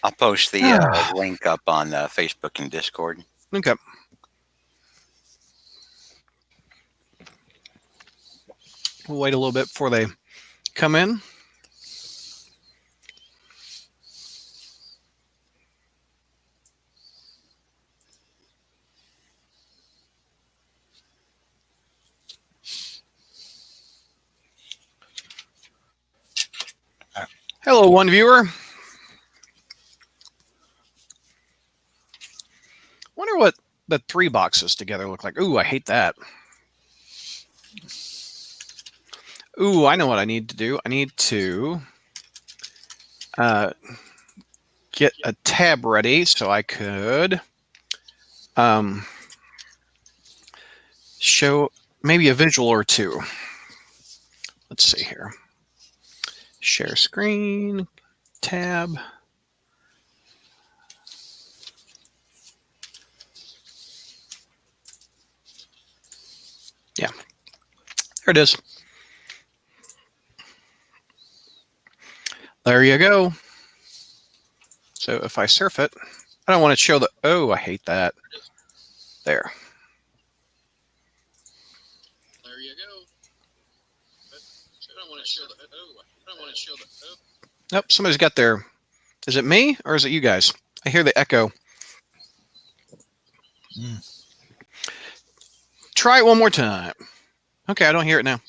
I'll post the link up on Facebook and Discord. Okay. We'll wait a little bit before they come in. Hello, one viewer. Wonder what the 3 boxes together look like. Ooh, I hate that. Ooh, I know what I need to do. I need to get a tab ready so I could show maybe a visual or two. Let's see here. Share screen, tab. Yeah, there it is. There you go. So if I surf it, I don't want to show the, oh, I hate that. There. There you go. I don't want to show the, oh, I don't want to show the, oh. Nope, somebody's got their, is it me or is it you guys? I hear the echo. Try it one more time. Okay, I don't hear it now.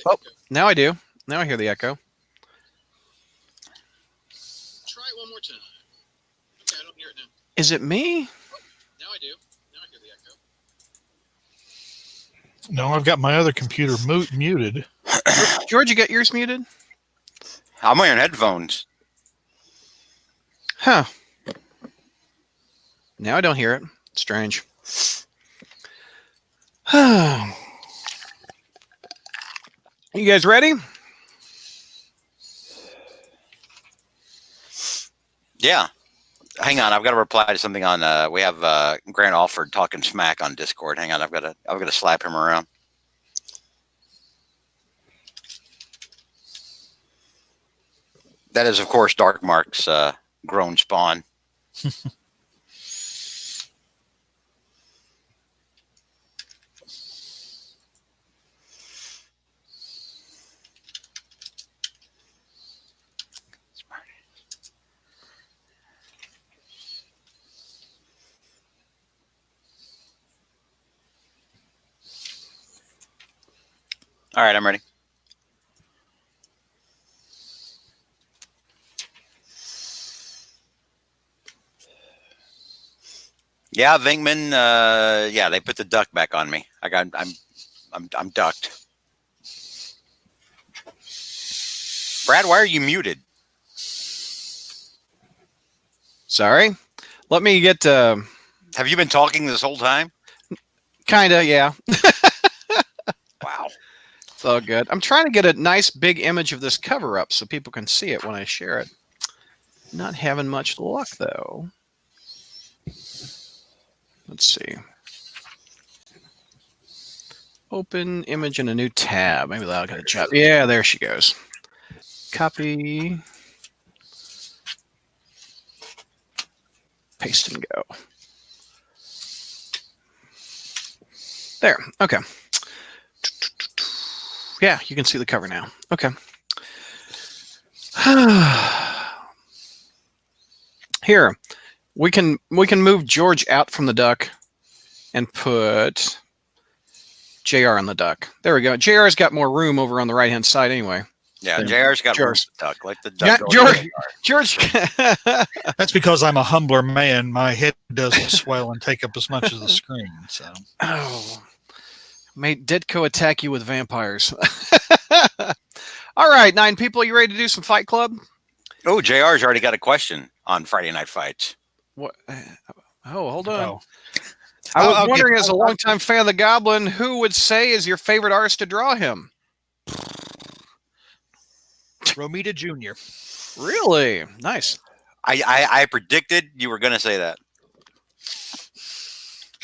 Oh, now I do. Now I hear the echo. Try it one more time. Okay, I don't hear it now. Is it me? Oh, now I do. Now I hear the echo. No, I've got my other computer muted. George, you got yours muted? I'm wearing headphones. Huh. Now I don't hear it. Strange. You guys ready? Yeah. Hang on, I've got to reply to something on. We have Grant Alford talking smack on Discord. Hang on, I've got to slap him around. That is, of course, Dark Mark's grown spawn. All right, I'm ready. Yeah, Vingman. Yeah, they put the duck back on me. I'm ducked. Brad, why are you muted? Sorry. Let me get. Have you been talking this whole time? Kinda, yeah. Wow. It's all good. I'm trying to get a nice big image of this cover up so people can see it when I share it. Not having much luck though. Let's see. Open image in a new tab. Maybe that'll get a job. Yeah, there she goes. Copy. Paste and go. There. Okay. Yeah, you can see the cover now. Okay. Here, we can move George out from the duck and put JR on the duck. There we go. JR's got more room over on the right hand side anyway. Yeah, JR's got room to duck, like the duck. Yeah, George. That's because I'm a humbler man. My head doesn't swell and take up as much of the screen. So. Oh. May Ditko attack you with vampires. All right, 9 people. You ready to do some Fight Club? Oh, JR's already got a question on Friday Night Fights. What? Oh, hold on. Oh. I was wondering, as a longtime fan of the Goblin, who would say is your favorite artist to draw him? Romita Jr. Really? Nice. I predicted you were going to say that.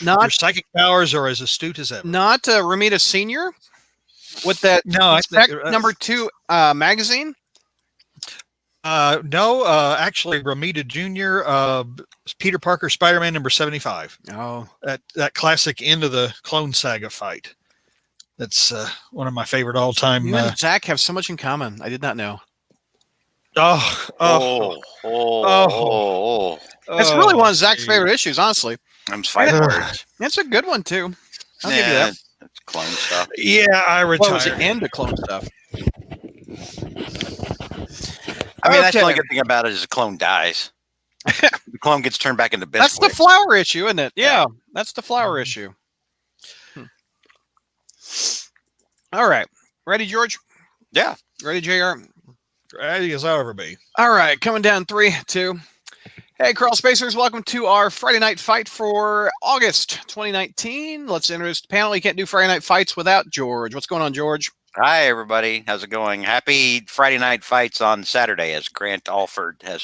Not your psychic powers are as astute as ever. Not Romita Sr. with that no, Number 2 magazine? No, actually, Romita Jr., Peter Parker, Spider-Man number 75. Oh, That classic end of the Clone Saga fight. That's one of my favorite all-time. you and Zach have so much in common. I did not know. Oh, oh, oh, It's really one of Zach's geez. favorite issues, honestly. I'm fighting Ugh. words. It's a good one too. I'll give you that. It's clone stuff. Yeah, I Well, it was retired. into clone stuff. I mean, that's the only Okay. good thing about it is the clone dies. The clone gets turned back into That's biscuit. the flower issue, isn't it? Yeah, Yeah. that's the flower issue. All right. Ready, George? Yeah. Ready, JR? Ready as I'll ever be. All right. Coming down 3, 2. Hey, Crawl Spacers. Welcome to our Friday night fight for August 2019. Let's introduce the panel. You can't do Friday night fights without George. What's going on, George? Hi, everybody. How's it going? Happy Friday night fights on Saturday, as Grant Alford has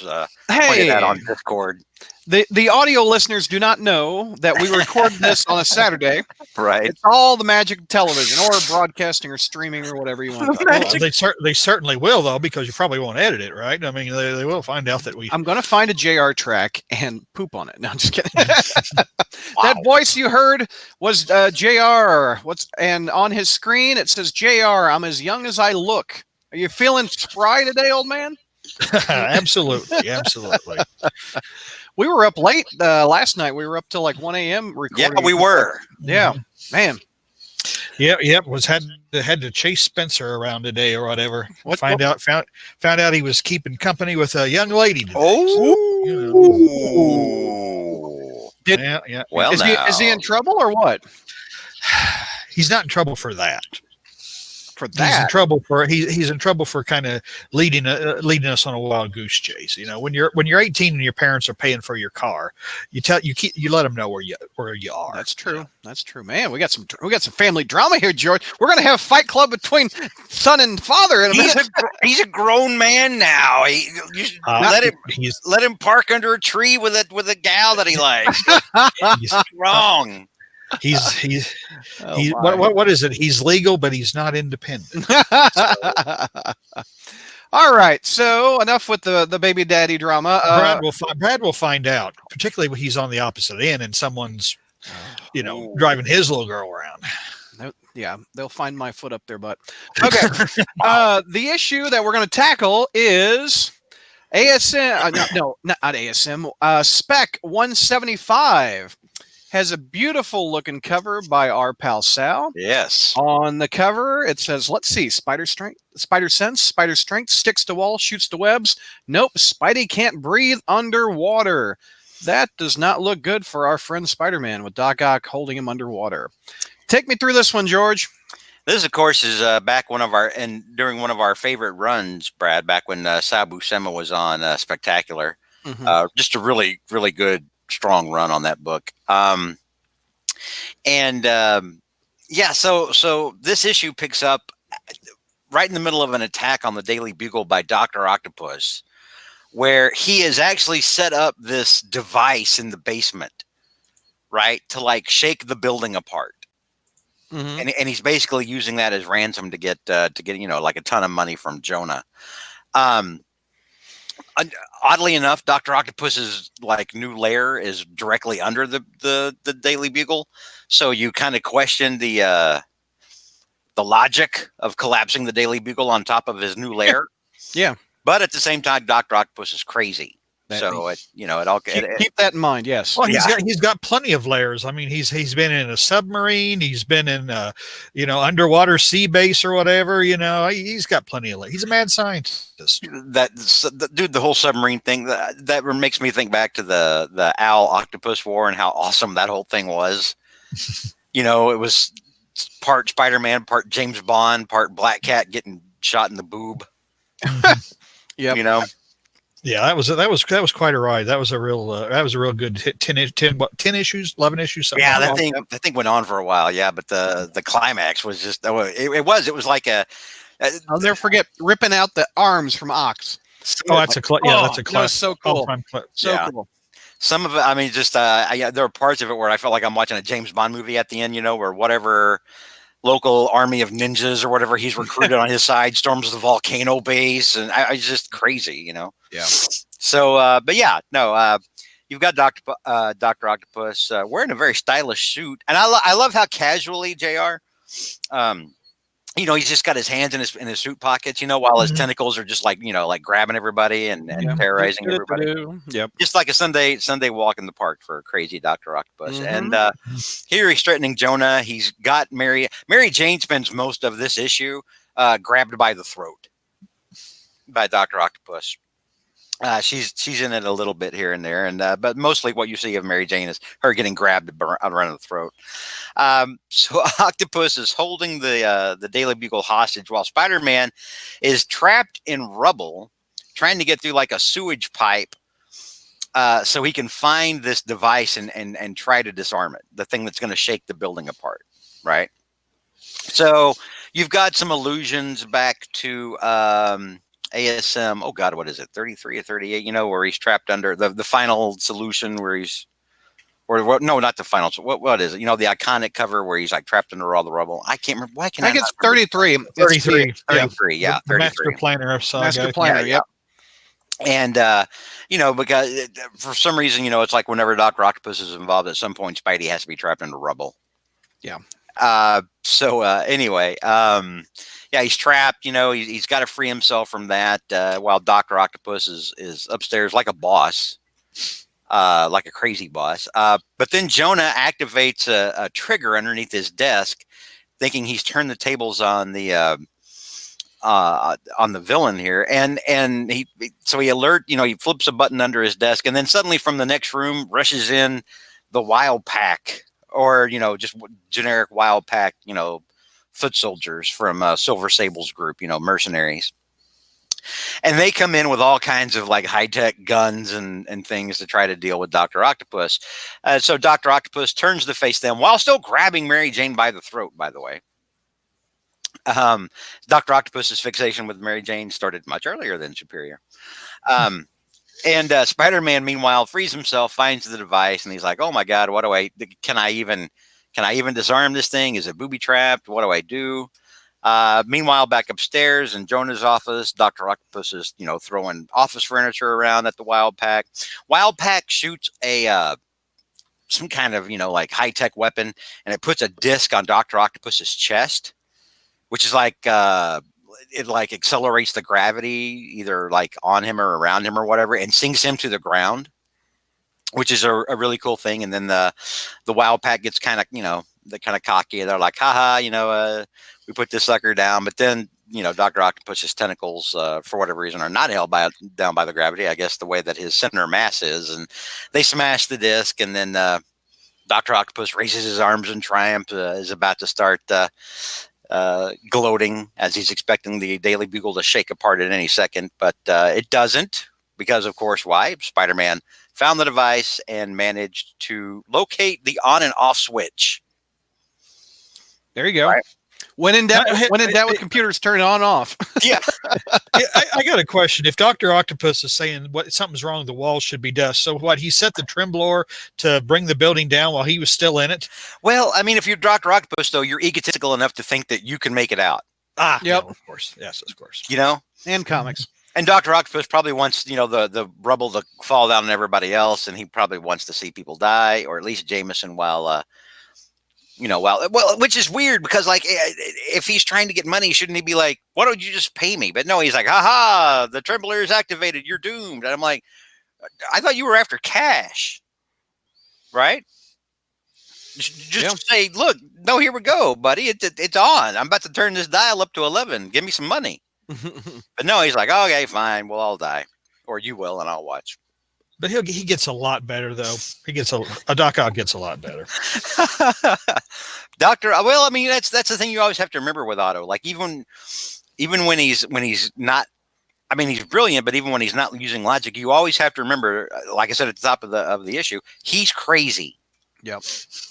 pointed out on Discord. The audio listeners do not know that we record this on a Saturday. Right. It's all the magic of television or broadcasting or streaming or whatever you want to call it. Well, they certainly will, though, because you probably won't edit it, right? I mean, they will find out that we. I'm going to find a JR track and poop on it. No, I'm just kidding. That voice you heard was JR. And on his screen it says, JR, I'm as young as I look. Are you feeling spry today, old man? Absolutely, absolutely. We were up late last night. We were up till like 1 a.m. recording. Yeah, we were. Yeah, man. Yep. Had to chase Spencer around today or whatever. Found out he was keeping company with a young lady today. Oh. Yeah. Well, Is he in trouble or what? He's not in trouble for that. For He's in that? trouble for he's in trouble for kind of leading us on a wild goose chase. You know, when you're 18 and your parents are paying for your car, you let them know where you are. That's true. That's true, man. We got some family drama here, George. We're gonna have a fight club between son and father in a minute. He's a grown man now. You should let him park under a tree with a gal that he likes. He's Wrong. What is it? He's legal, but he's not independent. All right. So enough with the baby daddy drama. Brad will find out, particularly when he's on the opposite end and someone's, driving his little girl around. Yeah, they'll find my foot up their butt. Okay. The issue that we're going to tackle is ASM. Not ASM. Spec 175. Has a beautiful looking cover by our pal Sal. Yes. On the cover, it says, let's see, spider sense, spider strength, sticks to wall, shoots to webs. Nope, Spidey can't breathe underwater. That does not look good for our friend Spider-Man with Doc Ock holding him underwater. Take me through this one, George. This, of course, is back during one of our favorite runs, Brad, back when Sal Buscema was on Spectacular. Mm-hmm. Just a really, really good, strong run on that book. So this issue picks up right in the middle of an attack on the Daily Bugle by Dr. Octopus, where he has actually set up this device in the basement, right, to like shake the building apart. Mm-hmm. And he's basically using that as ransom to get like a ton of money from Jonah. Oddly enough, Dr. Octopus's like new lair is directly under the Daily Bugle, so you kind of question the logic of collapsing the Daily Bugle on top of his new lair. Yeah, but at the same time, Dr. Octopus is crazy. Keep that in mind. Yes. Well, he's got plenty of layers. I mean, he's been in a submarine. He's been in underwater sea base or whatever. He's got plenty of layers. He's a mad scientist. The whole submarine thing that makes me think back to the Owl Octopus War and how awesome that whole thing was. It was part Spider-Man, part James Bond, part Black Cat getting shot in the boob. Yeah. Yeah, that was quite a ride. That was a real good 10 issues, 11 issues. Something yeah, that thing went on for a while. Yeah, but the climax was just it was like I'll never forget ripping out the arms from Ox. That's a clip. Yeah, that's a clip. That was so cool. Cool. Some of it, I mean, just there are parts of it where I felt like I'm watching a James Bond movie at the end. Where whatever local army of ninjas or whatever he's recruited on his side storms the volcano base, and I just crazy, you know. Yeah. So, but yeah, no, you've got Doctor Octopus wearing a very stylish suit, and I love how casually Jr. You know, he's just got his hands in his suit pockets, you know, while his tentacles are just like, you know, like grabbing everybody and terrorizing everybody. Yep. Just like a Sunday walk in the park for a crazy Dr. Octopus. And here he's threatening Jonah. He's got Mary Jane spends most of this issue grabbed by the throat by Dr. Octopus. She's in it a little bit here and there, and but mostly what you see of Mary Jane is her getting grabbed around the throat. So Octopus is holding the Daily Bugle hostage while Spider-Man is trapped in rubble, trying to get through like a sewage pipe, so he can find this device and try to disarm it, the thing that's going to shake the building apart, right? So you've got some allusions back to ASM. Oh God, what is it? 33 or 38? You know, where he's trapped under the final solution, where he's, or what? No, not the final. What is it? You know, the iconic cover where he's like trapped under all the rubble. I can't remember. Why can I? I think it's 33. 33. 33. Yeah, The 33. Master Planner saga. Master Planner. Yeah. And you know, because for some reason, you know, it's like whenever Dr. Octopus is involved, at some point, Spidey has to be trapped under rubble. Yeah. So anyway, yeah, he's trapped. You know, he's got to free himself from that. While Dr. Octopus is upstairs like a boss, like a crazy boss. But then Jonah activates a trigger underneath his desk, thinking he's turned the tables on the villain here, and he flips a button under his desk, and then suddenly from the next room rushes in the Wild Pack, or you know, just generic Wild Pack, you know, foot soldiers from Silver Sable's group, you know, mercenaries. And they come in with all kinds of like high-tech guns and things to try to deal with Dr. Octopus. So Dr. Octopus turns to face them while still grabbing Mary Jane by the throat, by the way. Dr. Octopus's fixation with Mary Jane started much earlier than Superior. And Spider-Man, meanwhile, frees himself, finds the device, and he's like, "Oh my God, what do I? Can I even disarm this thing? Is it booby trapped? What do I do?" Meanwhile, back upstairs in Jonah's office, Dr. Octopus is, you know, throwing office furniture around at the Wild Pack. Wild Pack shoots some kind of, you know, like high-tech weapon, and it puts a disc on Dr. Octopus's chest, which is like it like accelerates the gravity either like on him or around him or whatever, and sinks him to the ground, which is a really cool thing. And then the Wild Pack gets kind of, you know, they're kind of cocky. They're like, haha, you know, we put this sucker down. But then, you know, Dr. Octopus's tentacles, for whatever reason, are not held down by the gravity, I guess the way that his center of mass is. And they smash the disc, and then Dr. Octopus raises his arms in triumph, is about to start gloating as he's expecting the Daily Bugle to shake apart at any second. But it doesn't, because, of course, why? Spider-Man found the device and managed to locate the on and off switch. There you go. Right. When in doubt with computers, turn on off. Yeah. I got a question. If Dr. Octopus is saying something's wrong, the walls should be dust. So what, he set the trembler to bring the building down while he was still in it? Well, I mean, if you're Dr. Octopus, though, you're egotistical enough to think that you can make it out. Yep. Yep. No, of course. Yes, of course. You know? And comics. And Dr. Octopus probably wants, you know, the rubble to fall down on everybody else, and he probably wants to see people die, or at least Jameson, while which is weird, because like, if he's trying to get money, shouldn't he be like, why don't you just pay me? But no, he's like, haha, the trembler is activated, you're doomed. And I'm like, I thought you were after cash, right? Just say, look, no, here we go, buddy. It's on. I'm about to turn this dial up to 11. Give me some money. But no, he's like, okay, fine, we'll all die, or you will, and I'll watch. But he gets a lot better, though. He gets a Doc Ock gets a lot better. Well, I mean, that's the thing you always have to remember with Otto. Like, even when he's not, I mean, he's brilliant, but even when he's not using logic, you always have to remember, like I said at the top of the issue, he's crazy. Yep.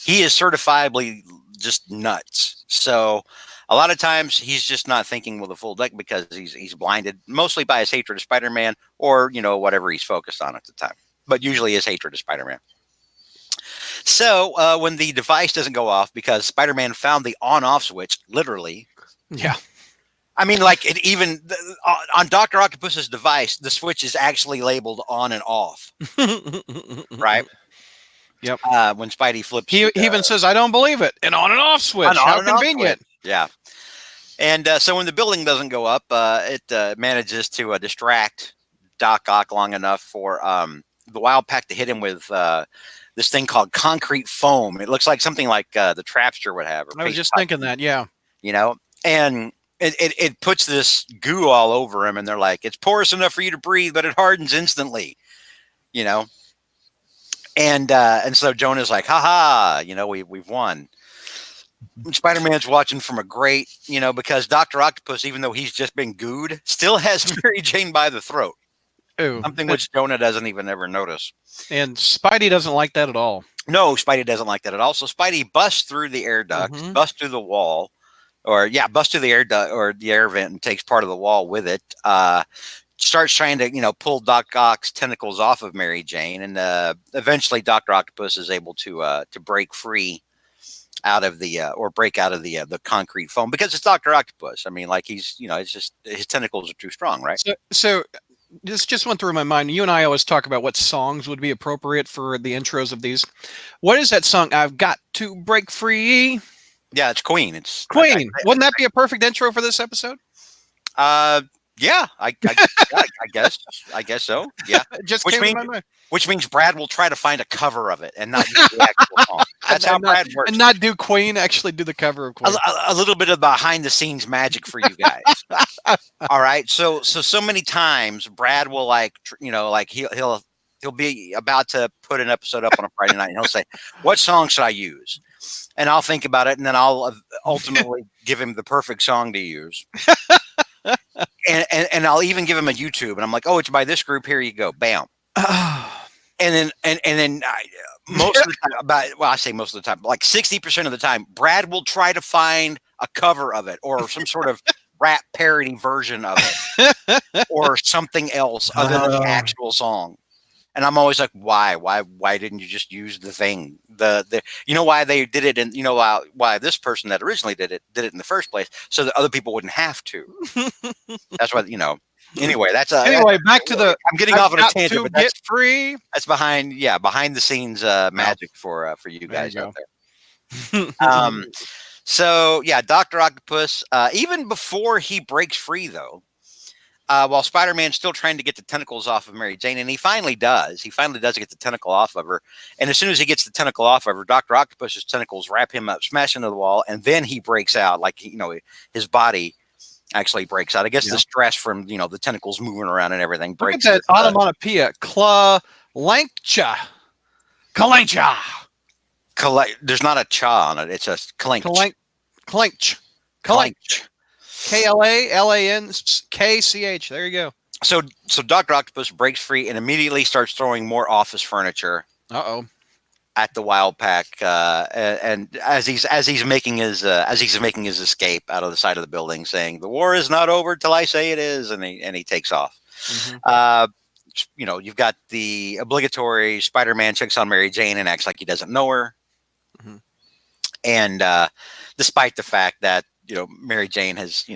He is certifiably just nuts. So a lot of times he's just not thinking with a full deck, because he's blinded mostly by his hatred of Spider-Man, or, you know, whatever he's focused on at the time, but usually his hatred of Spider-Man. So when the device doesn't go off because Spider-Man found the on-off switch, literally. Yeah. I mean, like it even on Doctor Octopus's device, the switch is actually labeled on and off, right? Yep. When Spidey flips, He even says, "I don't believe it." An on and off switch. an How on and off convenient. switch. Yeah. And so when the building doesn't go up, it manages to distract Doc Ock long enough for the Wild Pack to hit him with this thing called concrete foam. It looks like something like the Trapster would have. Or I was Paste just Pot, thinking that. Yeah. you know, and it puts this goo all over him, and they're like, it's porous enough for you to breathe, but it hardens instantly, you know. And so Jonah's like, haha, we've won. Spider-Man's watching from a grate, because Dr. Octopus, even though he's just been gooed, still has Mary Jane by the throat. Ooh. Something which Jonah doesn't even ever notice. And Spidey doesn't like that at all. No, Spidey doesn't like that at all. So Spidey busts through the air ducts, busts through the wall, busts through the air duct or the air vent and takes part of the wall with it. Starts trying to, pull Doc Ock's tentacles off of Mary Jane, and eventually Dr. Octopus is able to break free out of break out of the concrete foam because it's Dr. Octopus. I mean, like he's, it's just his tentacles are too strong, right? So this just went through my mind. You and I always talk about what songs would be appropriate for the intros of these. What is that song? I've got to break free. Yeah, it's Queen. It's Queen. Wouldn't that be a perfect intro for this episode? Yeah, I guess so. Yeah, Just came to my mind. Which means Brad will try to find a cover of it and not use the actual song. That's how Brad works. And not do Queen, actually do the cover of Queen. A little bit of behind the scenes magic for you guys. All right. So many times Brad will he'll be about to put an episode up on a Friday night and he'll say, what song should I use? And I'll think about it and then I'll ultimately give him the perfect song to use. And I'll even give him a YouTube and I'm like, oh, it's by this group. Here you go. Bam. And then most of the time, I say most of the time, like 60% of the time, Brad will try to find a cover of it or some sort of rap parody version of it or something else other than the actual song. And I'm always like, why didn't you just use the thing? Why they did it, and why this person that originally did it in the first place, so that other people wouldn't have to. That's why, Anyway, back to the. I'm getting off on a tangent, but that's free. That's behind the scenes magic for you guys out there. So yeah, Dr. Octopus. Even before he breaks free, though, while Spider-Man's still trying to get the tentacles off of Mary Jane, and he finally does. He finally does get the tentacle off of her, and as soon as he gets the tentacle off of her, Dr. Octopus's tentacles wrap him up, smash into the wall, and then he breaks out. Like his body actually breaks out. I guess the stress from the tentacles moving around and everything breaks. Look at that onomatopoeia, Kalancha. There's not a cha on it. It's a clank. Clanch. KLALANKCH. There you go. So Dr. Octopus breaks free and immediately starts throwing more office furniture. At the Wild Pack, and as he's making his escape out of the side of the building, saying the war is not over till I say it is, and he takes off. You've got the obligatory Spider-Man checks on Mary Jane and acts like he doesn't know her, and despite the fact that Mary Jane has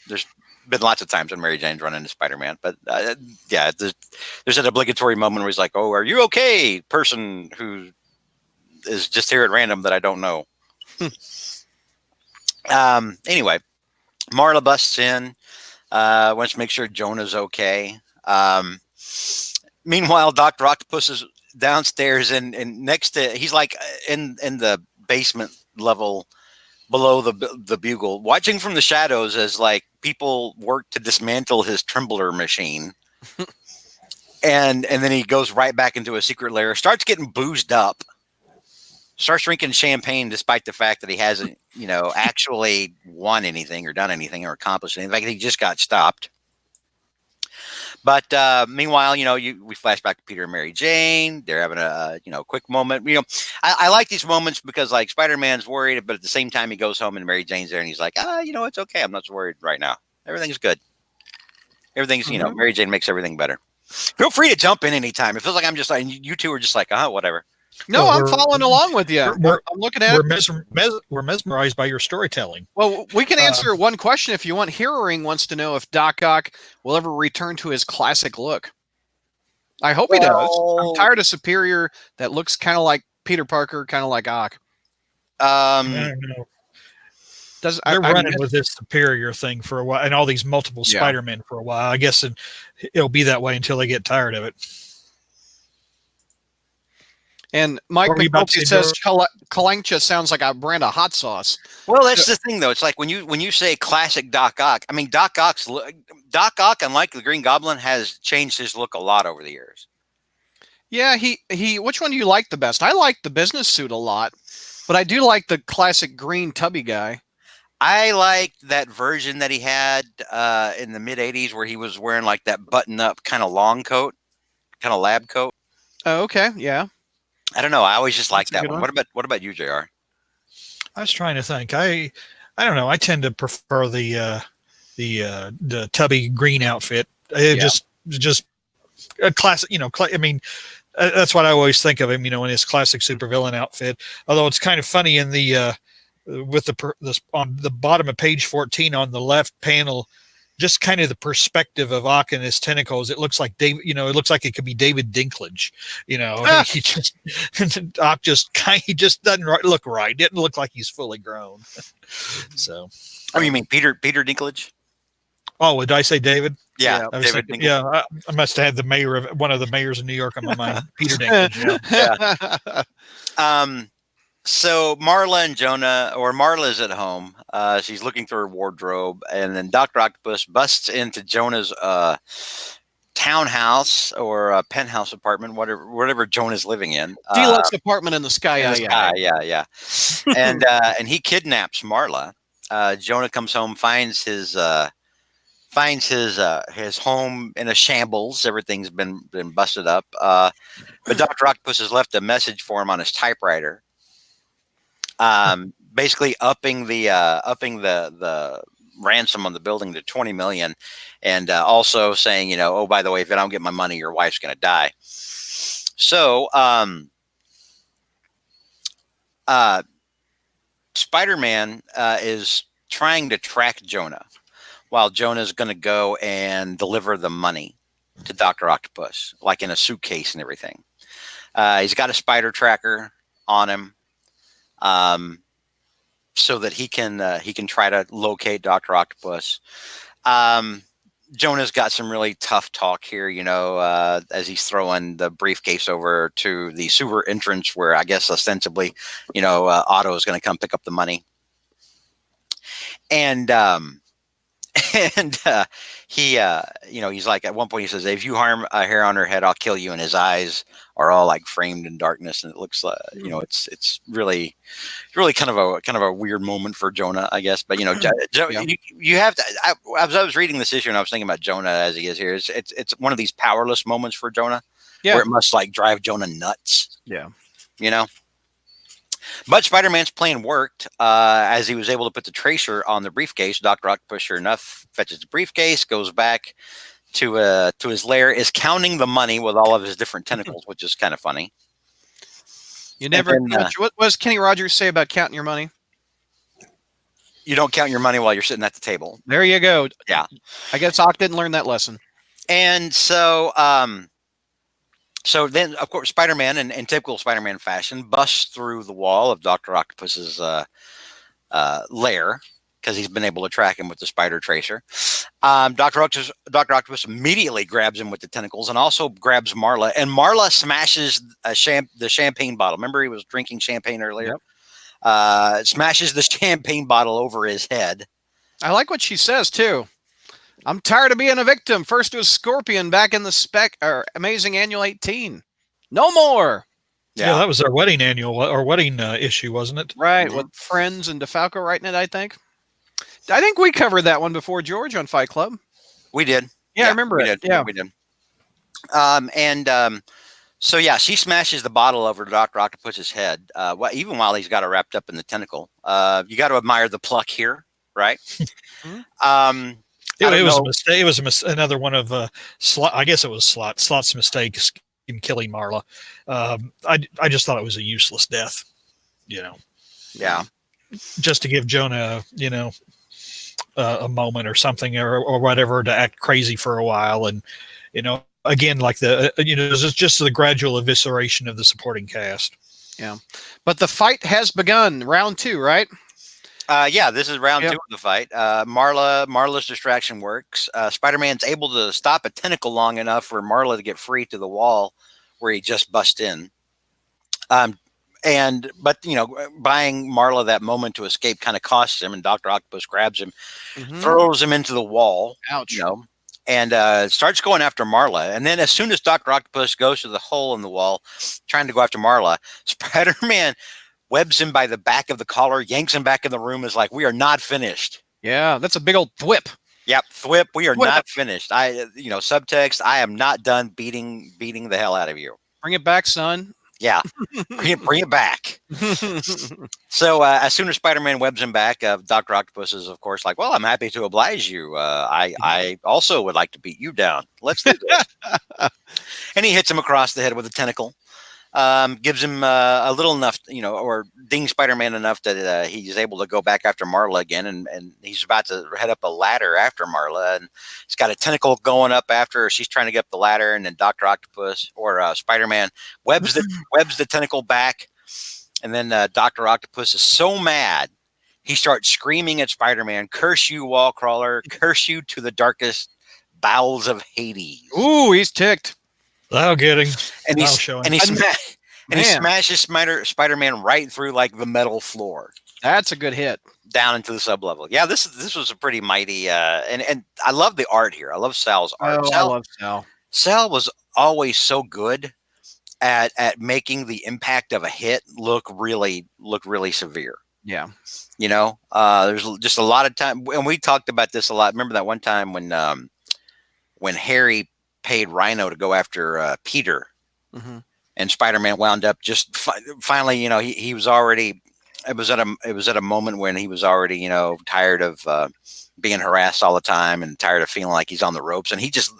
there's been lots of times when Mary Jane's run into Spider-Man, but there's an obligatory moment where he's like, "Oh, are you okay?" Person who is just here at random that I don't know. Anyway, Marla busts in, wants to make sure Jonah's okay. Meanwhile, Dr. Octopus is downstairs and next to, he's like in the basement level below the Bugle, watching from the shadows as like people work to dismantle his trembler machine. and then he goes right back into a secret lair, starts getting boozed up. Starts drinking champagne despite the fact that he hasn't, actually won anything or done anything or accomplished anything. In fact, he just got stopped. But meanwhile, we flash back to Peter and Mary Jane. They're having a, quick moment. I like these moments because like Spider-Man's worried, but at the same time he goes home and Mary Jane's there and he's like, it's okay. I'm not so worried right now. Everything's good. Everything's, Mary Jane makes everything better. Feel free to jump in anytime. It feels like I'm just like, you two are just like, whatever. No, I'm following along with you. We're, I'm looking at. we're mesmerized by your storytelling. Well, we can answer one question if you want. Hearing wants to know if Doc Ock will ever return to his classic look. I hope he does. I'm tired of Superior that looks kind of like Peter Parker, kind of like Ock. I don't know. They're running with this Superior thing for a while, and all these multiple Spider-Men for a while. I guess it'll be that way until they get tired of it. And Mike McNulty says Kalancha sounds like a brand of hot sauce. Well, that's the thing, though. It's like when you say classic Doc Ock. I mean, Doc Ock, unlike the Green Goblin, has changed his look a lot over the years. Yeah, he. Which one do you like the best? I like the business suit a lot, but I do like the classic green tubby guy. I liked that version that he had in the mid '80s, where he was wearing like that button-up kind of long coat, kind of lab coat. Oh, okay, yeah. I don't know. I always just liked that one. What about you, JR? I was trying to think. I don't know. I tend to prefer the tubby green outfit. Just a classic. I mean, that's what I always think of him. In his classic supervillain outfit. Although it's kind of funny in the with on the bottom of page 14 on the left panel. Just kind of the perspective of Ock and his tentacles. It looks like David, it looks like it could be David Dinklage, he just doesn't look right. Didn't look like he's fully grown. So, you mean Peter Dinklage? Oh, did I say David? Yeah. David Dinklage. Yeah. I must have had one of the mayors of New York on my mind. Peter Dinklage. Yeah. So Marla and Jonah, or Marla's at home. She's looking through her wardrobe, and then Dr. Octopus busts into Jonah's townhouse or penthouse apartment, whatever Jonah's living in. Deluxe apartment in the sky. Yeah. And he kidnaps Marla. Jonah comes home, finds his home in a shambles. Everything's been busted up. But Dr. Octopus has left a message for him on his typewriter. Basically upping the ransom on the building to $20 million, and also saying, oh, by the way, if I don't get my money, your wife's going to die. So, Spider-Man is trying to track Jonah, while Jonah's going to go and deliver the money to Dr. Octopus, like in a suitcase and everything. He's got a spider tracker on him. So that he can try to locate Dr. Octopus. Jonah's got some really tough talk here, as he's throwing the briefcase over to the sewer entrance where I guess ostensibly, Otto is going to come pick up the money. And he's like, at one point he says, if you harm a hair on her head, I'll kill you. And his eyes are all like framed in darkness. And it looks like, it's really kind of a weird moment for Jonah, I guess. But, you have to, as I was reading this issue and I was thinking about Jonah as he is here, it's one of these powerless moments for Jonah where it must like drive Jonah nuts. Yeah. But Spider-Man's plan worked as he was able to put the tracer on the briefcase. Dr. Octopus, sure enough, fetches the briefcase, goes back to his lair, is counting the money with all of his different tentacles, which is kind of funny. You never. What does Kenny Rogers say about counting your money? You don't count your money while you're sitting at the table. There you go. Yeah. I guess Ock didn't learn that lesson. And so, so then, of course, Spider-Man, in typical Spider-Man fashion, busts through the wall of Dr. Octopus's lair because he's been able to track him with the spider tracer. Dr. Octopus immediately grabs him with the tentacles and also grabs Marla. And Marla smashes the champagne bottle. Remember, he was drinking champagne earlier? Yep. Smashes the champagne bottle over his head. I like what she says, too. I'm tired of being a victim. First it was Scorpion back in the Amazing Annual 18. No more. Yeah, that was our wedding issue, wasn't it? Right, with Friends and DeFalco writing it, I think. I think we covered that one before, George, on Fight Club. We did. Yeah, I remember it. Yeah, we did. So, she smashes the bottle over Dr. Octopus's head, even while he's got it wrapped up in the tentacle. You got to admire the pluck here, right? It was a mistake. It was another one of I guess it was Slot's mistakes killing Marla. I just thought it was a useless death, Yeah. just to give Jonah, a moment or something or whatever to act crazy for a while. And, again, like it's just the gradual evisceration of the supporting cast. Yeah. But the fight has begun. Round 2, right? Yeah, this is round 2 of the fight. Marla's distraction works. Spider-Man's able to stop a tentacle long enough for Marla to get free to the wall where he just bust in. But buying Marla that moment to escape kind of costs him, and Dr. Octopus grabs him, throws him into the wall. Ouch. And starts going after Marla. And then as soon as Dr. Octopus goes to the hole in the wall, trying to go after Marla, Spider-Man webs him by the back of the collar, yanks him back in the room, is like, we are not finished. Yeah, that's a big old thwip. Yep, thwip, we are not finished. Subtext, I am not done beating the hell out of you. Bring it back, son. Yeah, bring it back. So as soon as Spider-Man webs him back, Dr. Octopus is, of course, like, well, I'm happy to oblige you. I also would like to beat you down. Let's do this. And he hits him across the head with a tentacle. Gives him a little enough, or dings Spider-Man enough that he's able to go back after Marla again, and he's about to head up a ladder after Marla, and he's got a tentacle going up after her. She's trying to get up the ladder, and then Dr. Octopus or Spider-Man webs the tentacle back, and then Dr. Octopus is so mad he starts screaming at Spider-Man, "Curse you, wall crawler! Curse you to the darkest bowels of Hades!" Ooh, he's ticked. That'll get him. And he smashes Spider-Man right through like the metal floor. That's a good hit. Down into the sublevel. Yeah, this was a pretty mighty and I love the art here. I love Sal's art. I love Sal. Sal was always so good at making the impact of a hit look really severe. Yeah. There's just a lot of time, and we talked about this a lot. Remember that one time when Harry paid Rhino to go after Peter, and Spider-Man wound up just finally, he was already. It was at a moment when he was already, tired of being harassed all the time and tired of feeling like he's on the ropes, and he just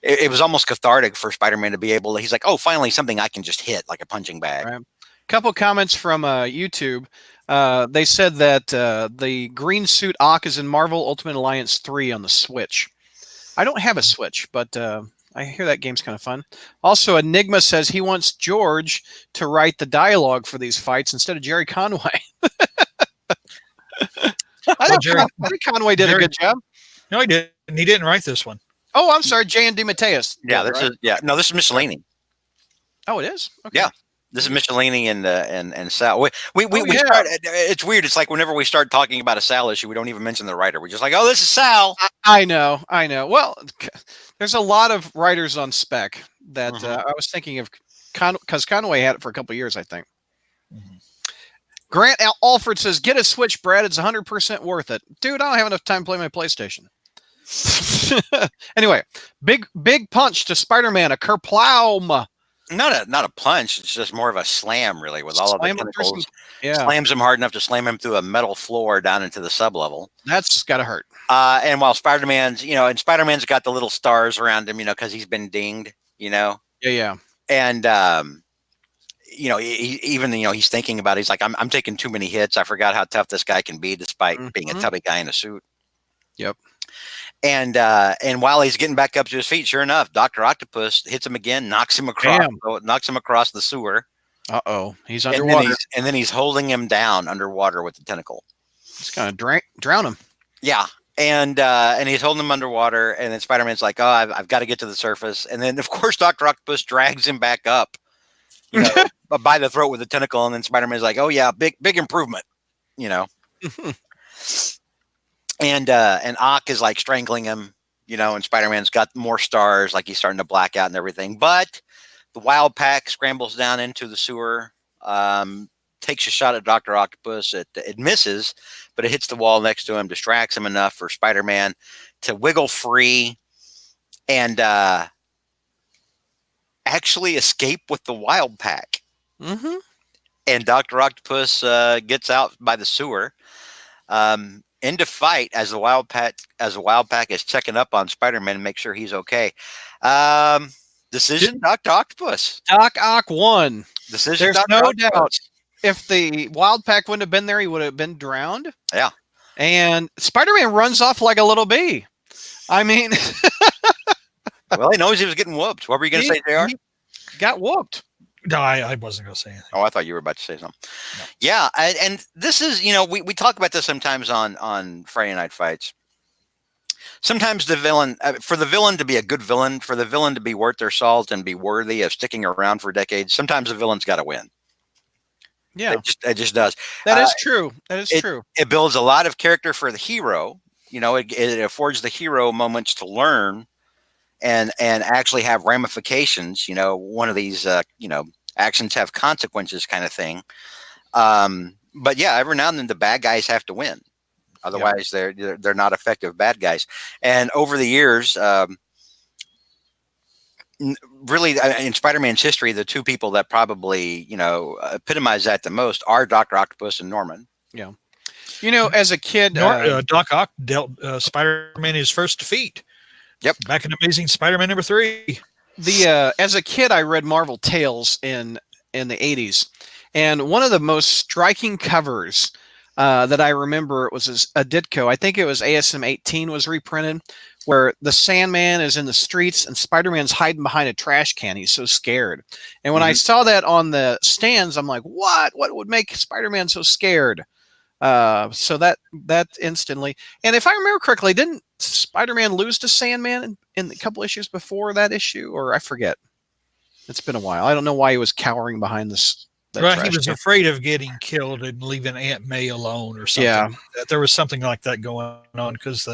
It was almost cathartic for Spider-Man to be able to. He's like, oh, finally something I can just hit like a punching bag. Right. Couple comments from YouTube. They said that the green suit Ock is in Marvel Ultimate Alliance 3 on the Switch. I don't have a Switch, but I hear that game's kind of fun. Also, Enigma says he wants George to write the dialogue for these fights instead of Jerry Conway. I think Jerry Conway did a good job. No, he didn't. He didn't write this one. Oh, I'm sorry, J.N.D. Mateus. Yeah, this is Michelini. Oh, it is? Okay. Yeah. This is Michelini and Sal. We start. It's weird. It's like whenever we start talking about a Sal issue, we don't even mention the writer. We're just like, oh, this is Sal. I know. Well, there's a lot of writers on Spec that I was thinking of, because Conway had it for a couple of years, I think. Grant Alfred says, "Get a Switch, Brad. It's 100% worth it, dude. I don't have enough time to play my PlayStation." Anyway, big punch to Spider-Man, a kerplow. Not a punch. It's just more of a slam, really, with all of the tentacles. Slams him hard enough to slam him through a metal floor down into the sublevel. That's gotta hurt. And while Spider-Man's, Spider-Man's got the little stars around him, because he's been dinged, Yeah. And he's thinking about it. He's like, I'm taking too many hits. I forgot how tough this guy can be, despite being a tubby guy in a suit. Yep. And while he's getting back up to his feet, sure enough, Dr. Octopus hits him again, knocks him across the sewer. Uh-oh, he's underwater. And then he's holding him down underwater with the tentacle. He's gonna drown him. Yeah. And he's holding him underwater, and then Spider-Man's like, oh, I've got to get to the surface. And then, of course, Dr. Octopus drags him back up, by the throat with the tentacle. And then Spider-Man's like, oh, yeah, big improvement, And Ock is like strangling him, and Spider-Man's got more stars, like he's starting to black out and everything. But the Wild Pack scrambles down into the sewer, takes a shot at Dr. Octopus. It misses, but it hits the wall next to him, distracts him enough for Spider-Man to wiggle free and actually escape with the Wild Pack. And Dr. Octopus gets out by the sewer. Into fight as the Wild Pack is checking up on Spider-Man and make sure he's okay. Decision Dr. Octopus. Doc Ock won. Decision There's Dr. no Octopus. doubt. If the Wild Pack wouldn't have been there, he would have been drowned. Yeah. And Spider-Man runs off like a little bee. I mean, well, he knows he was getting whooped. What were you going to say, JR? He got whooped. No, I wasn't going to say anything. Oh, I thought you were about to say something. No. Yeah, and this is, we talk about this sometimes on Friday Night Fights. Sometimes the villain, for the villain to be a good villain, for the villain to be worth their salt and be worthy of sticking around for decades, sometimes the villain's got to win. Yeah, it just does. That is true. That is true. It builds a lot of character for the hero. It affords the hero moments to learn and actually have ramifications. One of these, actions have consequences kind of thing. But yeah, every now and then the bad guys have to win. Otherwise, they're not effective bad guys. And over the years, really, in Spider-Man's history, the two people that probably epitomize that the most are Dr. Octopus and Norman. Yeah, as a kid, Doc Ock dealt Spider-Man his first defeat. Yep, back in Amazing Spider-Man #3. As a kid, I read Marvel Tales in the 80s, and one of the most striking covers that I remember was a Ditko. I think it was ASM 18 was reprinted, where the Sandman is in the streets and Spider-Man's hiding behind a trash can. He's so scared. And when I saw that on the stands, I'm like, what would make Spider-Man so scared? So that instantly. And if I remember correctly, didn't Spider-Man lose to Sandman in a couple issues before that issue? Or I forget. It's been a while. I don't know why he was cowering behind this. Right, he was afraid of getting killed and leaving Aunt May alone or something. Yeah, there was something like that going on because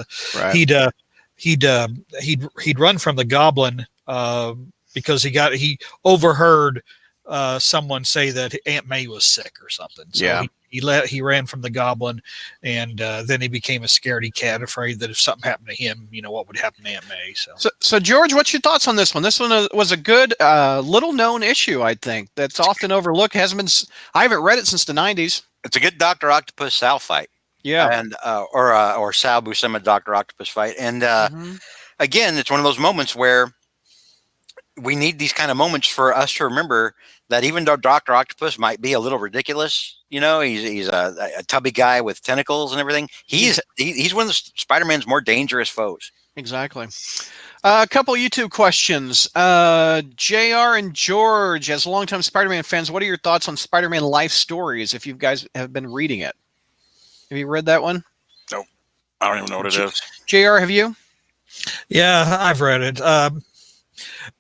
he'd run from the Goblin because he overheard someone say that Aunt May was sick or something. So he ran from the Goblin, and then he became a scaredy cat, afraid that if something happened to him, what would happen to Aunt May. So George, what's your thoughts on this one? This one was a good, little known issue, I think, that's often overlooked. I haven't read it since the 90s. It's a good Dr. Octopus Sal fight. Yeah, and or Sal Buscema Dr. Octopus fight, and again, it's one of those moments where we need these kind of moments for us to remember that even though Dr. Octopus might be a little ridiculous, he's a tubby guy with tentacles and everything. He's one of Spider-Man's more dangerous foes. Exactly. A couple YouTube questions. JR and George, as longtime Spider-Man fans, what are your thoughts on Spider-Man life stories if you guys have been reading it? Have you read that one? Nope. I don't even know what it is. JR, have you? Yeah, I've read it.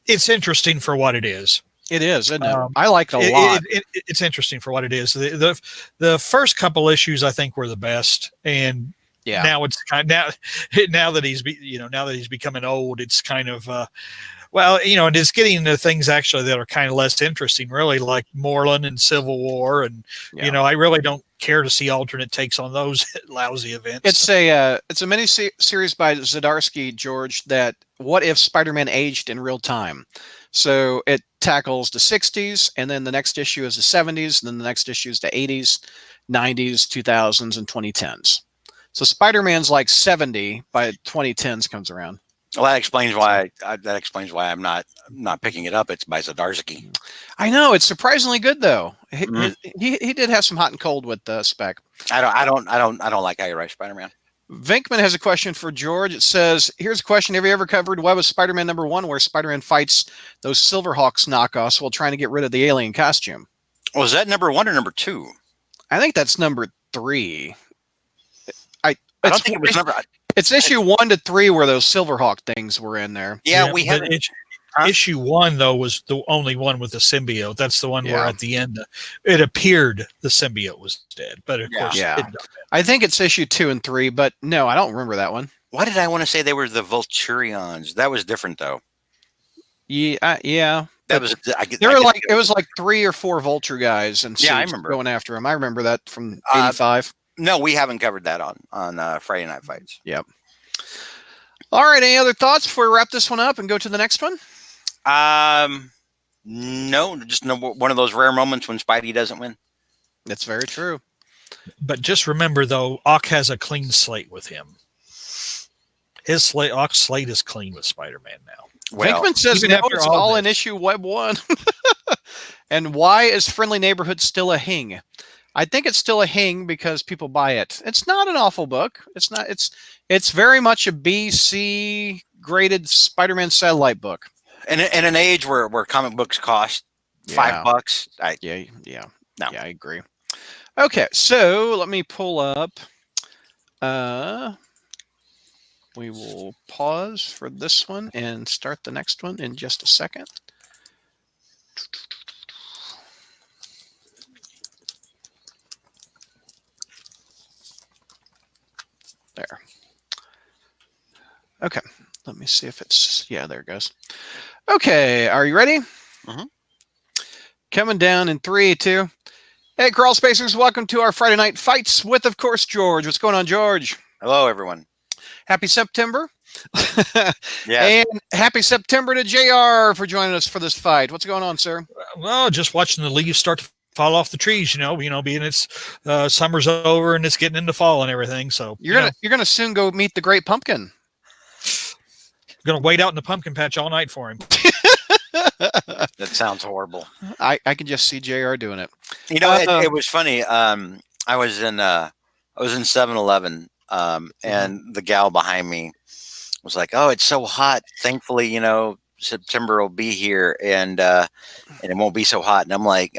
It's interesting for what it is. It is, isn't it? I like it a lot. It's interesting for what it is. The first couple issues I think were the best, and now it's now that he's becoming old, it's kind of and it's getting into things actually that are kind of less interesting, really, like Moreland and Civil War, and I really don't care to see alternate takes on those lousy events. It's a mini series by Zdarsky, George, that what if Spider-Man aged in real time? So it tackles the 60s, and then the next issue is the 70s, and then the next issue is the 80s, 90s, 2000s, and 2010s. So Spider-Man's like 70 by 2010s comes around. Well, that explains why I'm not picking it up. It's by Zdarsky. I know, it's surprisingly good though. He did have some hot and cold with the spec. I don't like how you write Spider-Man. Vinkman has a question for George. It says, here's a question. Have you ever covered Web of Spider-Man #1 where Spider-Man fights those Silverhawks knockoffs while trying to get rid of the alien costume? Was that #1 or #2? I think that's #3. I don't think it was number. It's issue 1 to 3 where those Silverhawk things were in there. Yeah, we had issue 1 though was the only one with the symbiote. That's the one where at the end it appeared the symbiote was dead, but of course, I think it's issue 2 and 3, but no, I don't remember that one. Why did I want to say they were the Vulturions? That was different though. Yeah. That was it was like 3 or 4 Vulture guys and I remember going after him. I remember that from 85. No, we haven't covered that on Friday Night Fights. Yep. All right. Any other thoughts before we wrap this one up and go to the next one? No, just one of those rare moments when Spidey doesn't win. That's very true. But just remember, though, Ock has a clean slate with him. Ock's slate is clean with Spider-Man now. Well, Vinkman says even no, after it's all all this. in issue Web 1. And why is Friendly Neighborhood still a hing? I think it's still a hing because people buy it. It's not an awful book. It's not. It's very much a BC graded Spider-Man satellite book. in an age where comic books cost Yeah. $5, Yeah. No. Yeah, I agree. Okay, so let me pull up. We will pause for this one and start the next one in just a second. There. Okay, let me see if it's, yeah, there it goes. Okay, are you ready? Mhm. Coming down in 3, 2. Hey, Crawl Spacers, welcome to our Friday Night Fights with, of course, George. What's going on, George? Hello, everyone. Happy September. Yes. And happy September to JR for joining us for this fight. What's going on, sir? Well, just watching the leaves start to fall off the trees, being it's summer's over and it's getting into fall and everything. So You're gonna soon go meet the Great Pumpkin. gonna wait out in the pumpkin patch all night for him. That sounds horrible. I can just see JR doing it. It was funny. I was in 7-Eleven, and the gal behind me was like, "Oh, it's so hot. Thankfully, September will be here, and it won't be so hot." And I'm like,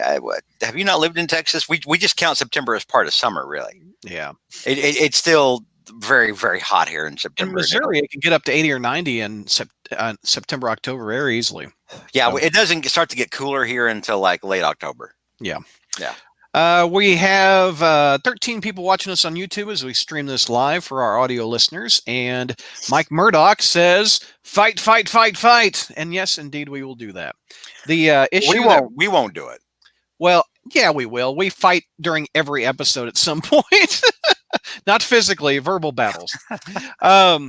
"Have you not lived in Texas? We just count September as part of summer, really. Yeah. It's still very, very hot here in September. In Missouri, it can get up to 80 or 90 in September, October very easily. Yeah, So. It doesn't start to get cooler here until like late October. Yeah. Yeah. We have 13 people watching us on YouTube as we stream this live for our audio listeners. And Mike Murdoch says, fight, fight, fight, fight. And yes, indeed, we will do that. The issue we won't do it. Well, yeah, we will. We fight during every episode at some point. Not physically, verbal battles. I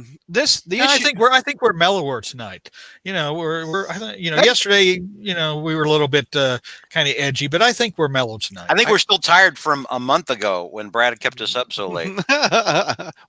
think we're mellower tonight. Yesterday, we were a little bit kind of edgy, but I think we're mellow tonight. I think we're still tired from a month ago when Brad kept us up so late.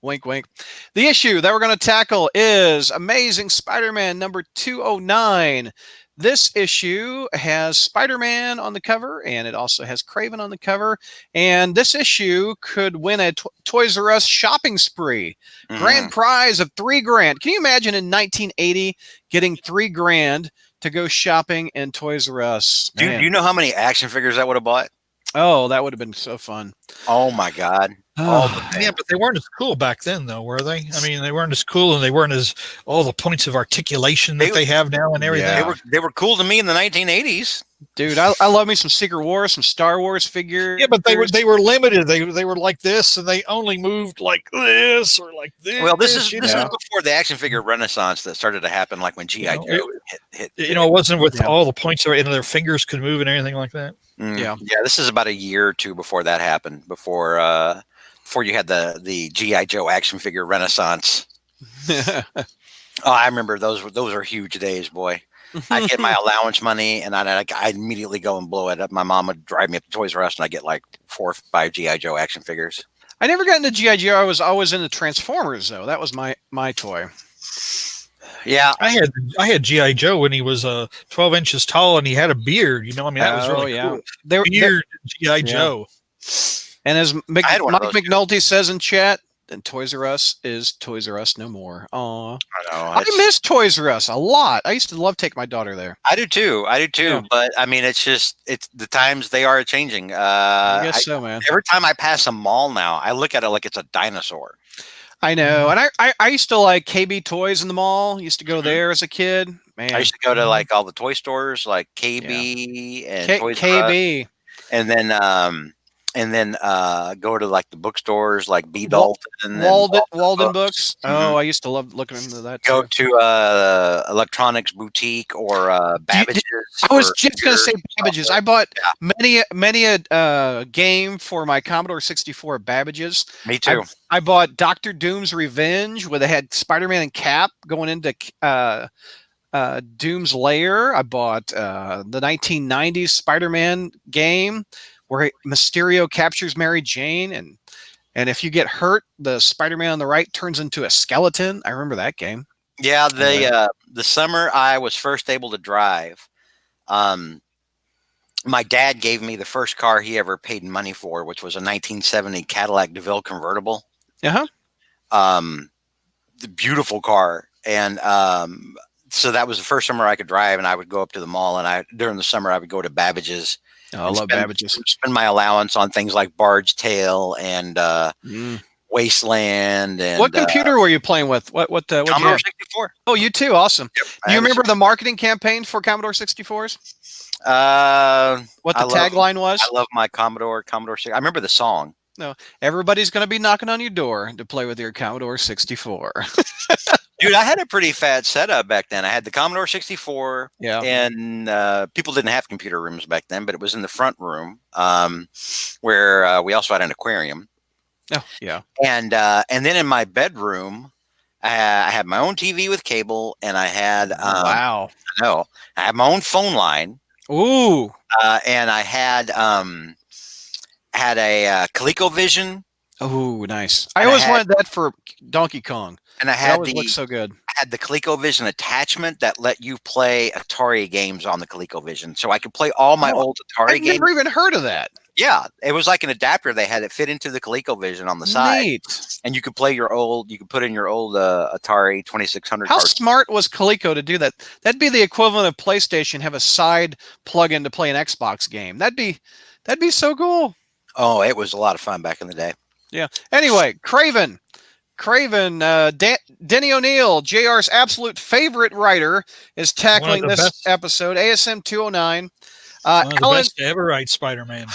Wink, wink. The issue that we're going to tackle is Amazing Spider-Man number 209. This issue has Spider-Man on the cover, and it also has Kraven on the cover. And this issue could win a Toys R Us shopping spree. Mhm. Grand prize of $3,000. Can you imagine in 1980 getting $3,000 to go shopping in Toys R Us? Do you know how many action figures that would have bought? Oh, that would have been so fun. Oh my God. Yeah, but they weren't as cool back then, though, were they? I mean, they weren't as cool, and they weren't as all the points of articulation that they have now and everything. Yeah. They were cool to me in the 1980s. Dude, I love me some Secret Wars, some Star Wars figures. Yeah, but they were limited. They were like this, and they only moved like this or like this. Well, this is before the action figure renaissance that started to happen, like when G.I. Joe hit. It wasn't with all the points or their fingers could move and anything like that. Yeah. This is about a year or two before that happened. Before you had the G.I. Joe action figure renaissance. I remember those are huge days, boy. I'd get my allowance money, and I'd immediately go and blow it up. My mom would drive me up to Toys R Us, and I'd get like 4 or 5 G.I. Joe action figures. I never got into G.I. Joe. I was always into Transformers, though. That was my toy. Yeah, I had G.I. Joe when he was 12 inches tall, and he had a beard. That was really cool. Beard G.I. Joe. And as Mike McNulty says in chat, and Toys R Us is Toys R Us no more. Aw. I miss Toys R Us a lot. I used to love taking my daughter there. I do too. Yeah. But I mean, it's the times they are changing. I guess so, man. Every time I pass a mall now, I look at it like it's a dinosaur. I know. And I used to like KB Toys in the mall. Used to go there as a kid. Man. I used to go to like all the toy stores like KB and Toys KB. R Us. And then go to like the bookstores like B. Dalton, Walden Books. Mm-hmm. Oh, I used to love looking into that. Go to Electronics Boutique or Babbage's. I was just going to say Babbage's. I bought many a game for my Commodore 64 at Babbage's. Me too. I bought Dr. Doom's Revenge, where they had Spider-Man and Cap going into Doom's lair. I bought the 1990s Spider-Man game, where Mysterio captures Mary Jane, and if you get hurt, the Spider-Man on the right turns into a skeleton. I remember that game. Yeah, the summer I was first able to drive, my dad gave me the first car he ever paid money for, which was a 1970 Cadillac DeVille convertible. Uh-huh. The beautiful car. And so that was the first summer I could drive, and I would go up to the mall, and during the summer I would go to Babbage's. Oh, I love Babbage's. Spend my allowance on things like Bard's Tale and Wasteland. And what computer were you playing with? What Commodore 64. Oh, you too. Awesome. Yep, Do you remember the marketing campaign for Commodore 64s? What the tagline was? I love my Commodore 6. I remember the song. No, everybody's going to be knocking on your door to play with your Commodore 64. Dude, I had a pretty fat setup back then. I had the Commodore 64, yeah, and people didn't have computer rooms back then, but it was in the front room where we also had an aquarium. Oh, yeah. And then in my bedroom, I had my own TV with cable, and I had wow. No, I had my own phone line. Ooh. And I had a ColecoVision. Oh, nice. I always wanted that for Donkey Kong. And I had looks so good. I had the ColecoVision attachment that let you play Atari games on the ColecoVision, so I could play all my old Atari games. I've never even heard of that. Yeah, it was like an adapter. They had it fit into the ColecoVision on the side. Neat. And you could play you could put in your old Atari 2600. How smart was Coleco to do that? That'd be the equivalent of PlayStation have a side plug-in to play an Xbox game. That'd be so cool. Oh, it was a lot of fun back in the day. Yeah. Anyway, Craven, Denny O'Neil, JR's absolute favorite writer, is tackling this episode. ASM 209. One of the best to ever write Spider-Man.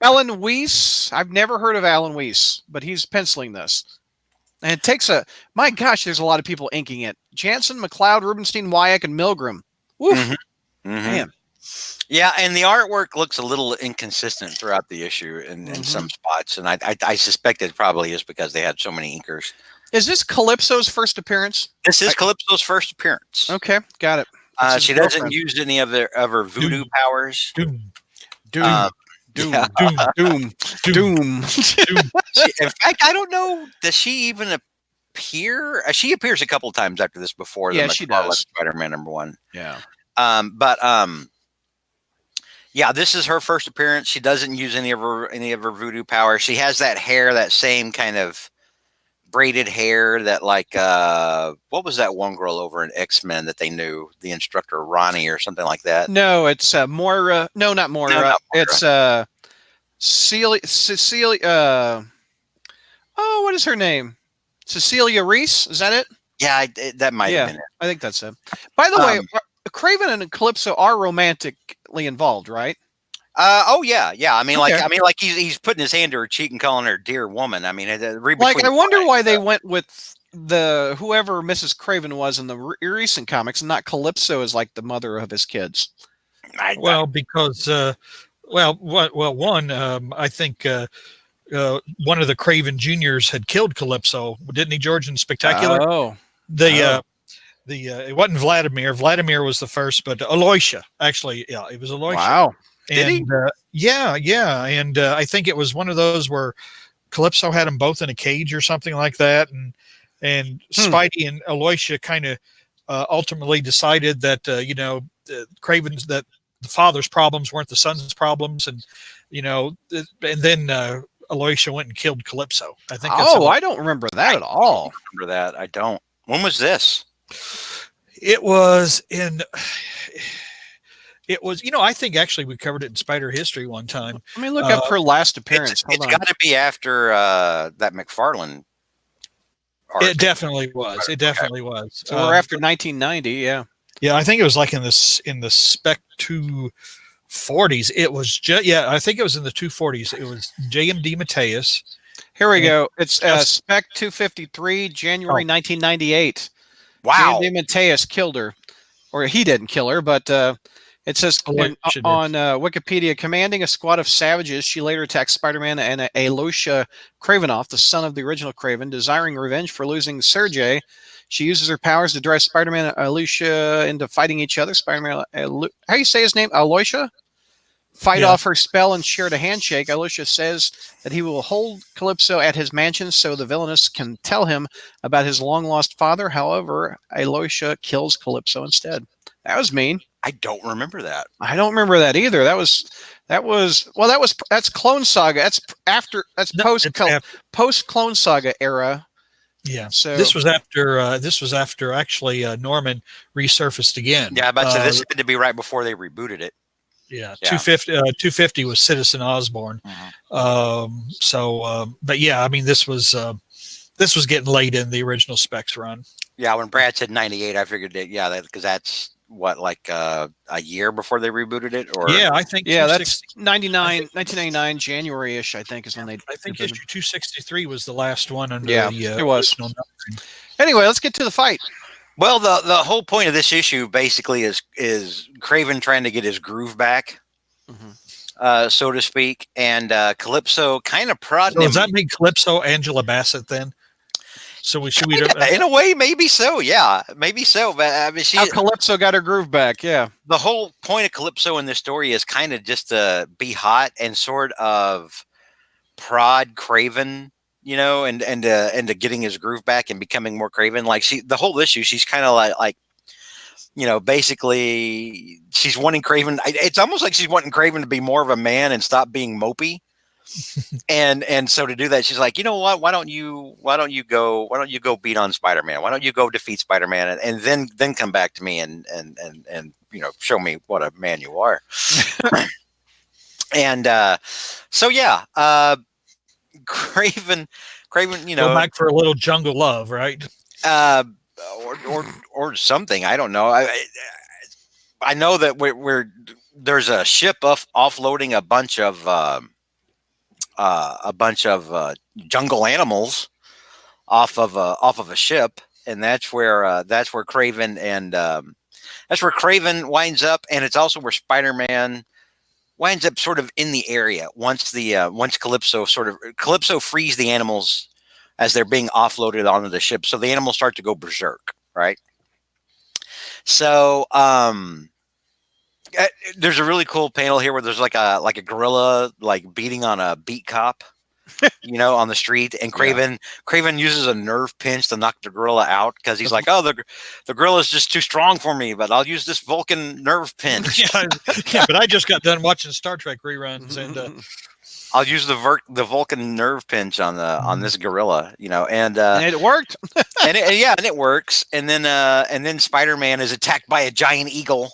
Alan Weiss. I've never heard of Alan Weiss, but he's penciling this. And it takes my gosh, there's a lot of people inking it. Jansen, McLeod, Rubenstein, Wyack, and Milgram. Woof. Mm-hmm. Mm-hmm. Man. Yeah, and the artwork looks a little inconsistent throughout the issue in some spots, and I suspect it probably is because they had so many inkers. Is this Calypso's first appearance? This is Calypso's first appearance. Okay, got it. She doesn't use any of her voodoo powers. Doom. Doom. In fact, I don't know. Does she even appear? She appears a couple of times after this before. Yeah, she does. Spider-Man #1. Yeah. Yeah, this is her first appearance. She doesn't use any of her voodoo power. She has that hair, that same kind of braided hair that what was that one girl over in X-Men that they knew, the instructor Ronnie or something like that? No, it's Moira. No, not Moira. No, not Moira. It's Cecilia. What is her name? Cecilia Reese. Is that it? Yeah, that might have been it. I think that's it. By the way, Craven and Calypso are romantically involved, right? Oh yeah. I mean, like he's putting his hand to her cheek and calling her "dear woman." I mean, I wonder why they went with whoever Mrs. Craven was in the recent comics, and not Calypso as like the mother of his kids. Because I think one of the Craven Juniors had killed Calypso, didn't he, George, in Spectacular? Oh, it wasn't Vladimir. Vladimir was the first, but Aloysia, actually, yeah, it was Aloysia. Wow. Did he? Yeah. And I think it was one of those where Calypso had them both in a cage or something like that. And Spidey and Aloysia kind of ultimately decided that, Craven's, that the father's problems weren't the son's problems. And, and then Aloysia went and killed Calypso. I think. I don't remember that at all. Remember that? I don't. When was this? It was, I think actually we covered it in Spider History one time. Let me look up her last appearance. It's got to be after that McFarlane arc. It definitely was. It definitely was. So we're after 1990, yeah. Yeah, I think it was like in the Spec 240s. It was I think it was in the 240s. It was JMD Mateus. Here we go. It's Spec 253, January 1998. Wow. JMD Mateus killed her. Or he didn't kill her, but it says on Wikipedia, commanding a squad of savages, she later attacked Spider-Man and Aloysia Kravinoff, the son of the original Kraven, desiring revenge for losing Sergei. She uses her powers to drive Spider-Man and Aloysia into fighting each other. Spider-Man, how do you say his name? Aloysia? fight Yeah. off her spell and shared a handshake, Alicia says that he will hold Calypso at his mansion so the villainess can tell him about his long-lost father. However, Alicia kills Calypso instead. That was mean. I don't remember that. I don't remember that either. That's Clone Saga. That's post Clone Saga era. Yeah. So this was after actually Norman resurfaced again. Yeah, but so this had to be right before they rebooted it. Yeah, Yeah. 250 was Citizen Osborne. But yeah, I mean, this was getting late in the original Specs run. Yeah, when Brad said 98, I figured it. Yeah, because that's what, like a year before they rebooted it, or yeah, I think that's 1999 January-ish. I think is when they. I think issue 263 was the last one under the it was. original numbering. Anyway, let's get to the fight. Well, the whole point of this issue basically is Craven trying to get his groove back, so to speak, and Calypso kind of prodding him. Does that make Calypso Angela Bassett then? So in a way, maybe so. Yeah, maybe so. But I mean, how Calypso got her groove back. Yeah, the whole point of Calypso in this story is kind of just to be hot and sort of prod Craven, you know, and to getting his groove back and becoming more Craven. Like the whole issue, she's kind of like, you know, basically she's wanting Craven. It's almost like she's wanting Craven to be more of a man and stop being mopey. and so to do that, she's like, you know what? Why don't you go beat on Spider-Man? Why don't you go defeat Spider-Man and then come back to me and you know, show me what a man you are. And so yeah, Craven, you know, go back for a little jungle love, right? Or something. I don't know. I know that there's a ship offloading a bunch of jungle animals off of a ship, and that's where Craven winds up, and it's also where Spider-Man winds up sort of in the area once Calypso frees the animals as they're being offloaded onto the ship, so the animals start to go berserk, right? So there's a really cool panel here where there's like a gorilla like beating on a beat cop, you know, on the street, and Craven uses a nerve pinch to knock the gorilla out because he's like, oh, the gorilla's just too strong for me, but I'll use this Vulcan nerve pinch. Yeah, but I just got done watching Star Trek reruns, and I'll use the Vulcan nerve pinch on this gorilla, you know, and it worked. and it works, and then Spider-Man is attacked by a giant eagle.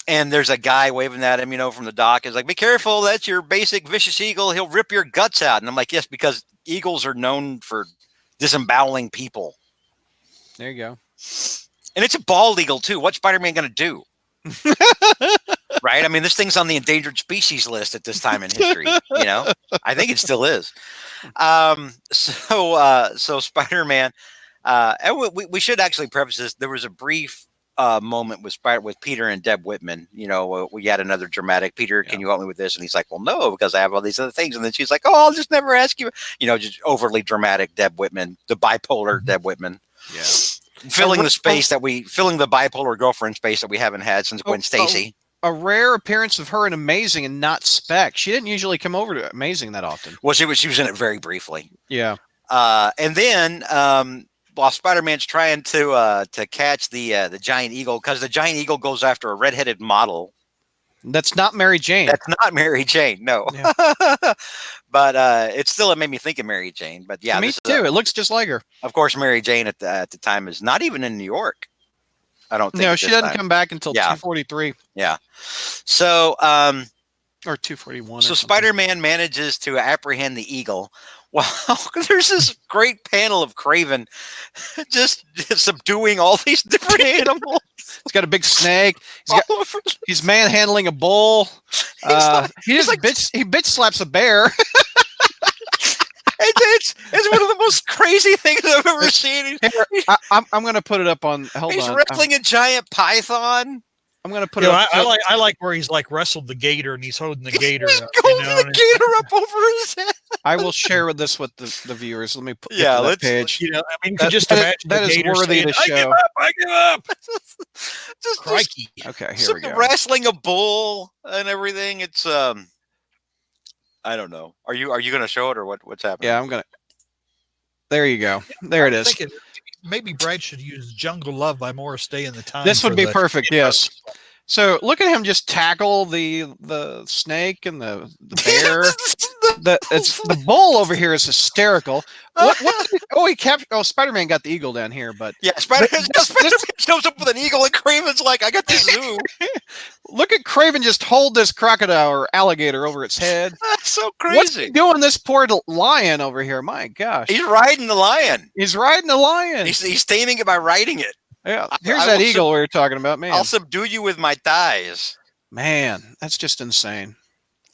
And there's a guy waving at him, you know, from the dock. Is like, be careful, that's your basic vicious eagle. He'll rip your guts out. And I'm like, yes, because eagles are known for disemboweling people. There you go. And it's a bald eagle too. What's Spider-Man going to do? Right? I mean, this thing's on the endangered species list at this time in history. You know, I think it still is. So Spider-Man. And we should actually preface this. There was a brief moment with Peter and Deb Whitman. You know, we had another dramatic, Peter, can you help me with this? And he's like, well, no, because I have all these other things. And then she's like, oh, I'll just never ask you. You know, just overly dramatic Deb Whitman, the bipolar Deb Whitman. Yeah. Filling the bipolar girlfriend space that we haven't had since Gwen Stacy. A rare appearance of her in Amazing and not Spec. She didn't usually come over to Amazing that often. Well, she was in it very briefly. Yeah. And then while Spider-Man's trying to catch the giant eagle, because the giant eagle goes after a redheaded model. That's not Mary Jane. That's not Mary Jane, no. Yeah. But it made me think of Mary Jane. But yeah, me too. It looks just like her. Of course, Mary Jane at the time is not even in New York. I don't think. No, she doesn't come back until 243. Yeah. So or 241. So Spider-Man manages to apprehend the eagle. Wow, there's this great panel of Craven just subduing all these different animals. He's got a big snake. He's manhandling a bull. He bitch slaps a bear. It's one of the most crazy things I've ever seen. I'm going to put it up on. He's wrestling a giant python. I'm going to put it up. I like where he's like wrestled the gator and he's holding the gator. He's holding the gator up over his head. I will share this with the viewers. Let me put Yeah, to that let's- page. You know, I mean, you That- can just that is- imagine that the is gator worthy saying, to "I give show." up, I give up." just Crikey. Okay, here some we go. wrestling a bull and everything. It's I don't know. Are you going to show it or what's happening? Yeah, I'm gonna. There you go. There it I'm is. thinking maybe Brad should use "Jungle Love" by Morris Day in the time. This would for be the perfect. intro. Yes. So look at him just tackle the snake and the bear. It's the bull over here is hysterical. What? He captured. Oh, Spider-Man got the eagle down here, but Yeah, Spider-Man this- shows up with an eagle, and Craven's like, "I got this zoo." look at Craven just hold this crocodile or alligator over its head. That's so What's he crazy. doing? This poor lion over here. My gosh, He's riding the lion. he's riding a lion. He's taming it by riding it. Yeah, here's I that will eagle we were talking about. Man, I'll subdue you with my thighs. man, that's just insane.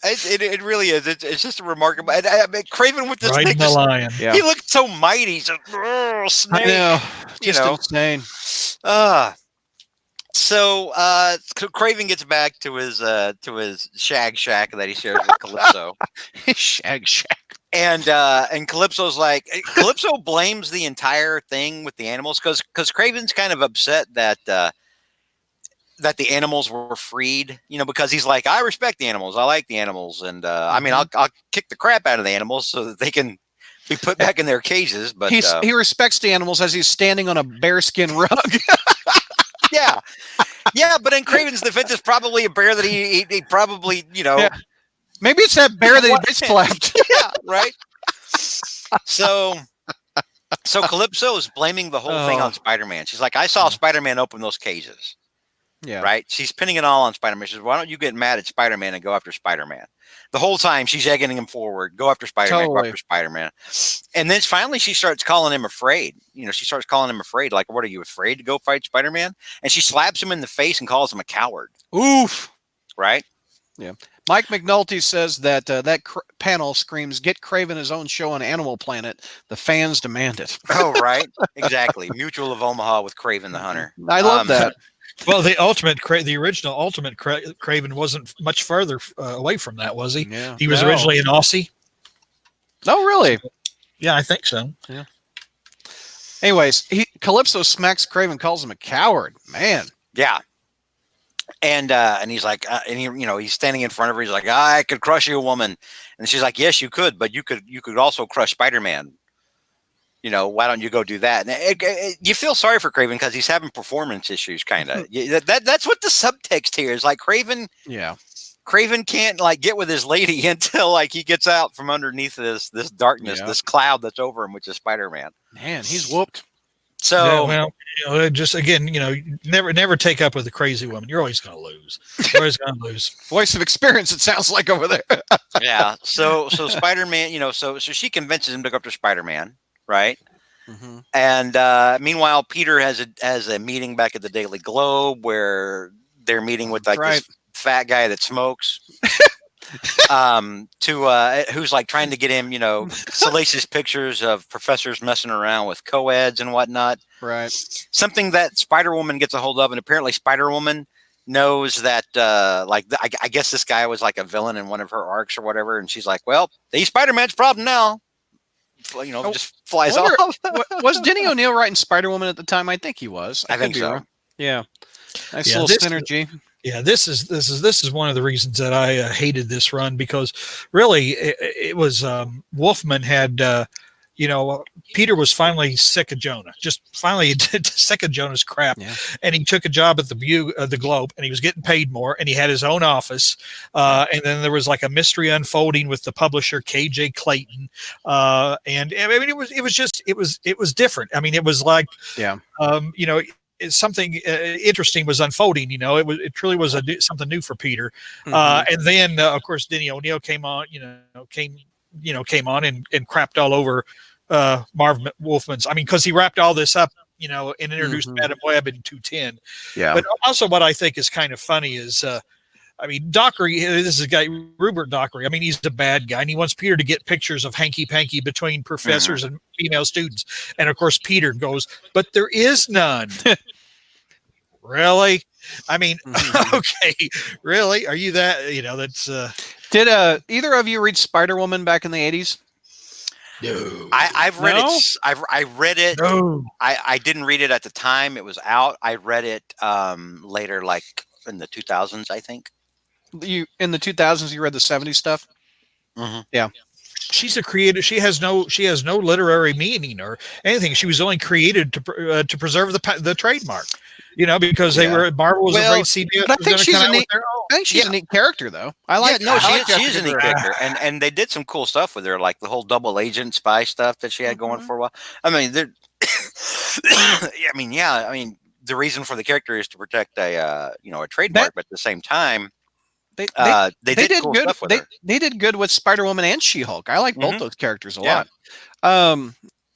It really is. It's just a remarkable. I mean, Craven with this Riding thing, the lion. Yeah, he looked so mighty. He's just, snake. I know, You just know. insane. So Craven gets back to his shag shack that he shares with Calypso. Shag shack. And Calypso's like, Calypso blames the entire thing with the animals because Craven's kind of upset that that the animals were freed, because he's like, I respect the animals, I like the animals, and I mean, I'll kick the crap out of the animals so that they can be put back in their cages. But He respects the animals as he's standing on a bearskin rug. yeah, yeah. But in Craven's defense, it's probably a bear that he probably Yeah. Maybe it's that bear that he bitch slapped. yeah, right. So Calypso is blaming the whole thing on Spider-Man. She's like, I saw Spider-Man open those cages. Yeah. Right. She's pinning it all on Spider-Man. She says, why don't you get mad at Spider-Man and go after Spider-Man? The whole time she's egging him forward. Go after Spider-Man. Totally. Go after Spider-Man. And then finally she starts calling him afraid. She starts calling him afraid. Like, what are you afraid to go fight Spider-Man? And she slaps him in the face and calls him a coward. Oof. Right. Yeah. Mike McNulty says that panel screams, "Get Craven his own show on Animal Planet. The fans demand it." Oh, right. Exactly. Mutual of Omaha with Craven the Hunter. I love that. Well, the original Ultimate Craven wasn't much further away from that, was he? Yeah. He was No. originally an Aussie. Oh, really? Yeah, I think so. Anyways, Calypso smacks Craven, calls him a coward. Man. Yeah. And he's like, he's standing in front of her. He's like, I could crush you, woman. And she's like, yes, you could, but you could also crush Spider-Man. Why don't you go do that? And you feel sorry for Craven because he's having performance issues, kind of. That's what the subtext here is. Like Craven can't get with his lady until he gets out from underneath this darkness, this cloud that's over him, which is Spider-Man. Man, he's whooped. So just again, never take up with a crazy woman. You're always going to lose. You're always going to lose. Voice of experience, it sounds like over there. yeah. So Spider-Man, so she convinces him to go after Spider-Man. Right. Mm-hmm. And meanwhile, Peter has a meeting back at the Daily Globe where they're meeting with this fat guy that smokes, who's trying to get him, salacious pictures of professors messing around with co-eds and whatnot. Right. Something that Spider-Woman gets a hold of, and apparently Spider-Woman knows that I guess this guy was a villain in one of her arcs or whatever, and she's like, well, he's Spider-Man's problem now. Just flies off. Was Denny O'Neil writing Spider-Woman at the time? I think he was. I think so. Wrong. Yeah. Nice little synergy. Yeah, this is one of the reasons that I hated this run, because really it was Wolfman had Peter was finally sick of Jonah, just finally sick of Jonah's crap, and he took a job at the Globe, and he was getting paid more, and he had his own office, and then there was a mystery unfolding with the publisher KJ Clayton, and I mean it was different. I mean, it was something interesting was unfolding. It truly was something new for Peter, and then of course Denny O'Neil came on, came on and crapped all over Marv Wolfman's. I mean, because he wrapped all this up, and introduced Madam Web in 210. Yeah. But also, what I think is kind of funny is, Dockery. This is a guy, Rupert Dockery. I mean, he's the bad guy, and he wants Peter to get pictures of hanky panky between professors and female students. And of course, Peter goes, "But there is none." Really? I mean, okay, really? Are you that? That's. Did either of you read Spider-Woman back in the 80s? No. I've read No? it. I read it. No. I didn't read it at the time it was out. I read it later, like in the 2000s, I think. You in the 2000s, you read the 70s stuff? Mm-hmm. Yeah. She's a creator. She has no literary meaning or anything. She was only created to preserve the trademark. Because they were Marvel was afraid CBS but I was think going to she's come a out neat. with their own. I think she's a neat character, though. I like. Yeah, no, I like she is Jessica a neat Drew. character, and they did some cool stuff with her, like the whole double agent spy stuff that she had going for a while. I mean, I mean, the reason for the character is to protect a trademark, but at the same time, They they did cool good. stuff with her. They did good with Spider Woman and She Hulk. I like both those characters a lot.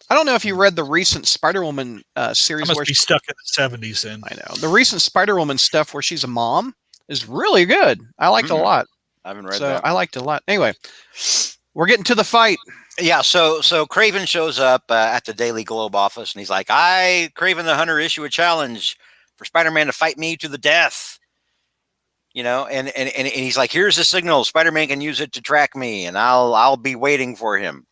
I don't know if you read the recent Spider Woman series. I must be stuck in the 70s then. I know the recent Spider Woman stuff where she's a mom is really good. I liked it a lot. I haven't read that. I liked it a lot. Anyway, we're getting to the fight. Yeah, so Craven shows up at the Daily Globe office, and he's like, "I, Craven the Hunter, issue a challenge for Spider-Man to fight me to the death." And he's like, "Here's the signal. Spider-Man can use it to track me, and I'll be waiting for him."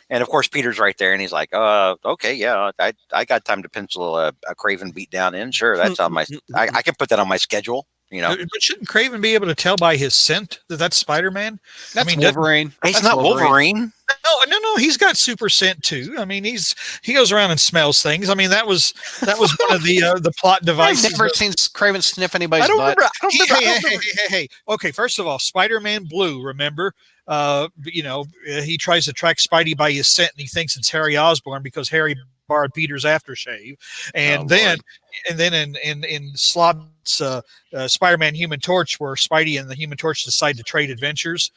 And of course, Peter's right there, and he's like, okay, yeah, I got time to pencil a Craven beat down in. Sure, that's on my. I can put that on my schedule. But shouldn't Craven be able to tell by his scent that that's Spider-Man? That's Wolverine. He's not Wolverine. No, he's got super scent too. I mean, he goes around and smells things. I mean, that was one of the plot devices. I've never seen Craven sniff anybody's I don't butt. remember. Hey. Okay, first of all, Spider-Man Blue. Remember, he tries to track Spidey by his scent, and he thinks it's Harry Osborn because Harry borrowed Peter's aftershave, and then in Slott's Spider-Man Human Torch, where Spidey and the Human Torch decide to trade adventures,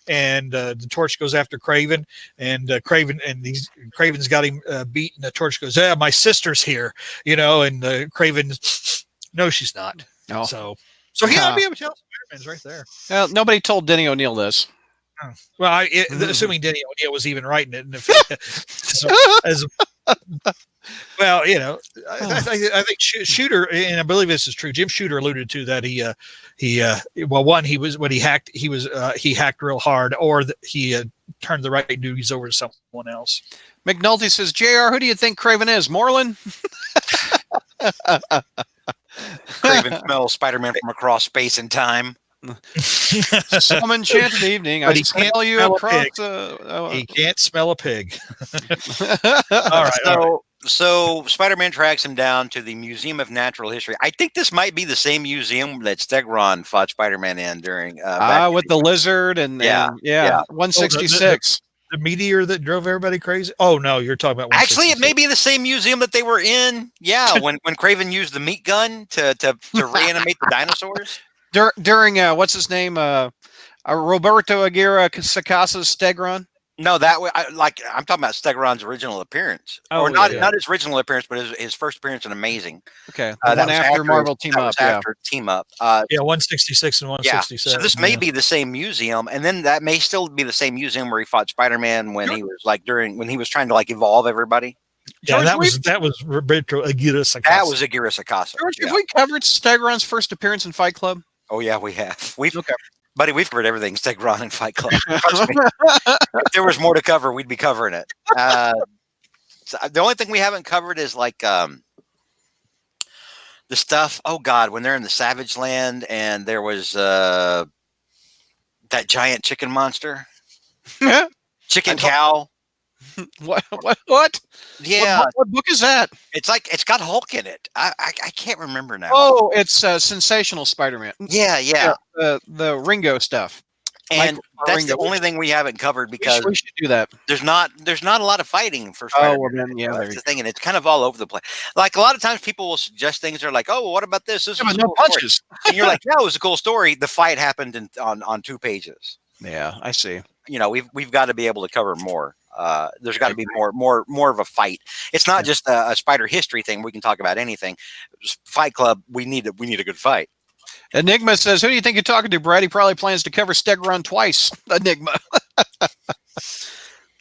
and the Torch goes after Craven, and Craven's got him beat, and the Torch goes, "Yeah, my sister's here," and Craven, no, she's not. Oh. So he ought to be able to tell Spider-Man's right there. Well, nobody told Denny O'Neil this. Well, assuming Denny O'Neil was even writing it, and I think Shooter, and I believe this is true. Jim Shooter alluded to that he hacked real hard, or he turned the right duties over to someone else. McNulty says, "JR, who do you think Craven is? Moreland?" Craven smells Spider-Man from across space and time. Some enchanted evening. But I smell you across. He can't smell a pig. All right. So Spider-Man tracks him down to the Museum of Natural History. I think this might be the same museum that Stegron fought Spider-Man in during. With the lizard and 166. The meteor that drove everybody crazy. Oh no, you're talking about. Actually, it may be the same museum that they were in. Yeah, when Craven used the meat gun to reanimate the dinosaurs. During what's his name? Roberto Aguirre Sacasa's Stegron. No, I'm talking about Stegron's original appearance, not his original appearance, but his first appearance in Amazing. Okay, that after Marvel Team Up. After Team Up. 166 and 167. So this may be the same museum, and then that may still be the same museum where he fought Spider-Man when he was when he was trying to evolve everybody. Yeah, that was Roberto Aguirre Sacasa. That was Aguirre Sacasa. George, have we covered Stegron's first appearance in Fight Club? Oh yeah, we have. Buddy, we've covered everything Stegron and Fight Club. Trust me. If there was more to cover, we'd be covering it. So the only thing we haven't covered is the stuff. Oh God, when they're in the Savage Land and there was that giant chicken monster, chicken cow. What? Yeah. What book is that? It's got Hulk in it. I can't remember now. Oh, it's Sensational Spider-Man. Yeah. The Ringo stuff. And that's the only thing we haven't covered because we should do that. There's not a lot of fighting for Spider-Man. Oh, well, then, that's the thing, and it's kind of all over the place. Like a lot of times, people will suggest things. They're like, "Oh, well, what about this? This is no punches." And you're like, "Yeah, it was a cool story." The fight happened on 2 pages. Yeah, I see. We've got to be able to cover more. There's got to be more of a fight. It's not just a spider history thing. We can talk about anything. Fight Club. We need a good fight. Enigma says, "Who do you think you're talking to, Brad? He probably plans to cover Stegron twice." Enigma.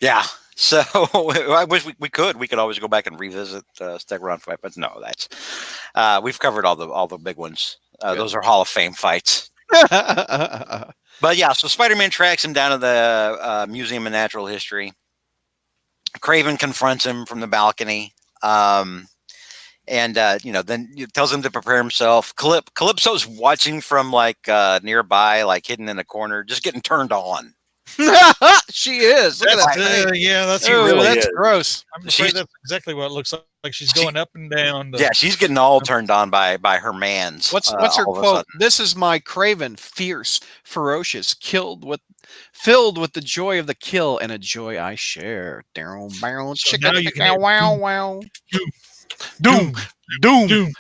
Yeah. So I wish we could. We could always go back and revisit Stegron fight, but no, that's we've covered all the big ones. Those are Hall of Fame fights. But yeah, so Spider-Man tracks him down to the Museum of Natural History. Craven confronts him from the balcony. And then tells him to prepare himself. Calypso's watching from nearby, like hidden in a corner, just getting turned on. She is. Look at that. Yeah, that's that's gross. I'm afraid that's exactly what it looks like. Like she's going up and down. She's getting all turned on by her mans. What's her quote? This is my Craven, fierce, ferocious, filled with the joy of the kill and a joy I share. Wow, wow. Doom. Yep.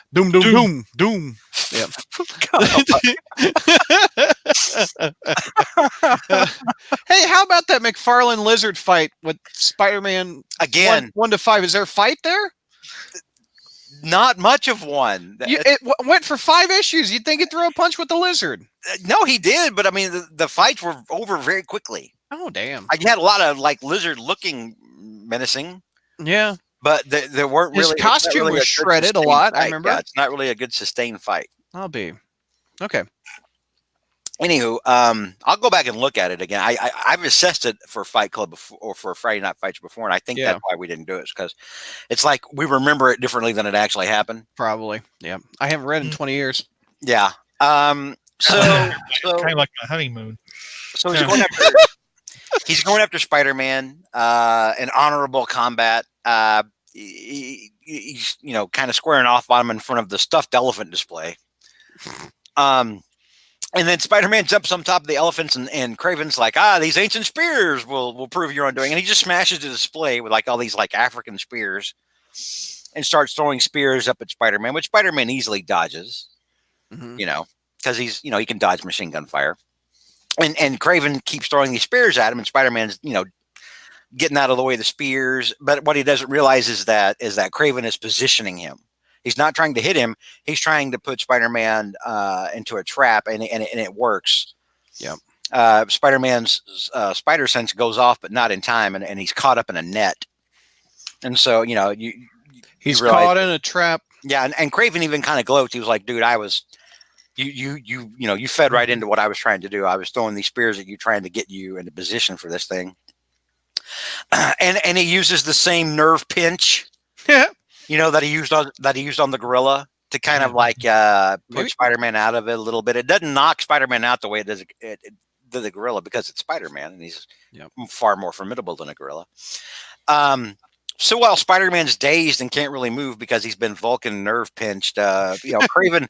Hey, how about that McFarlane Lizard fight with Spider-Man again? 1 to 5. Is there a fight there? Not much of one. It went for 5 issues. You'd think he'd throw a punch with the lizard. No, he did, but I mean, the fights were over very quickly. Oh, damn! You had a lot of lizard-looking menacing. Yeah. But there weren't really. His costume was shredded a lot. I remember. Yeah, it's not really a good sustained fight. I'll be okay. Anywho, I'll go back and look at it again. I've assessed it for Fight Club before, or for Friday Night Fights before, and I think that's why we didn't do it, because it's like we remember it differently than it actually happened. Probably, yeah. I haven't read in 20 years. Yeah. So kind of like my honeymoon. So he's going after Spider-Man. An honorable combat. He's kind of squaring off on him in front of the stuffed elephant display. And then Spider-Man jumps on top of the elephants, and Craven's like, these ancient spears will prove your undoing. And he just smashes the display with all these African spears and starts throwing spears up at Spider-Man, which Spider-Man easily dodges, because he's, he can dodge machine gun fire. And Craven keeps throwing these spears at him, and Spider-Man's, getting out of the way of the spears. But what he doesn't realize is that Craven is positioning him. He's not trying to hit him. He's trying to put Spider-Man into a trap, and it works. Yeah. Spider-Man's spider sense goes off, but not in time, and he's caught up in a net. And so, he's caught in a trap. Yeah, and Craven even kind of gloats. He was like, "Dude, you fed right into what I was trying to do. I was throwing these spears at you, trying to get you into position for this thing." And he uses the same nerve pinch, that he used on the gorilla to kind of put Spider-Man out of it a little bit. It doesn't knock Spider-Man out the way it does the gorilla, because it's Spider-Man and he's far more formidable than a gorilla. So while Spider-Man's dazed and can't really move because he's been Vulcan nerve pinched, Craven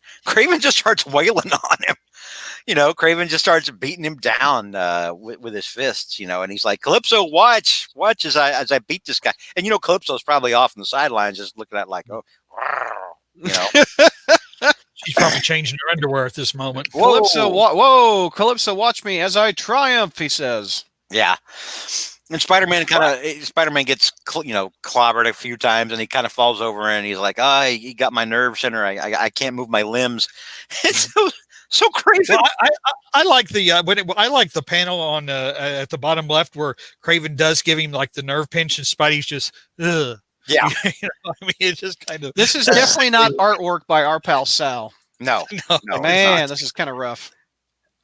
just starts wailing on him. Craven just starts beating him down with his fists, and he's like, "Calypso, watch as I beat this guy." And Calypso's probably off on the sidelines just looking at She's probably changing her underwear at this moment. Whoa, Calypso, watch me as I triumph, he says. Yeah. And Spider-Man gets clobbered a few times, and he kind of falls over, and he's like, he got my nerve center. I can't move my limbs. It's so crazy. Well, I like I like the panel on at the bottom left where Craven does give him the nerve pinch, and Spidey's just ugh. Yeah. It's just kind of. This is definitely not artwork by our pal Sal. No, man, this is kind of rough.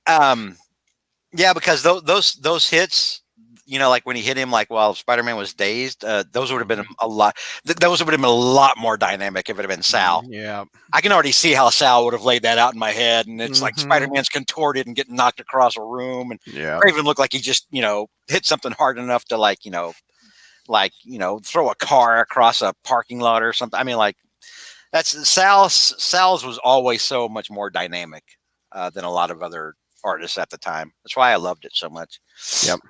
Yeah, because those hits, when he hit him while Spider-Man was dazed, those would have been a lot. Those would have been a lot more dynamic if it had been Sal. Yeah, I can already see how Sal would have laid that out in my head, and it's like Spider-Man's contorted and getting knocked across a room, and Craven looked like he just hit something hard enough to throw a car across a parking lot or something. I mean, that's Sal's was always so much more dynamic than a lot of other artists at the time. That's why I loved it so much. Yep.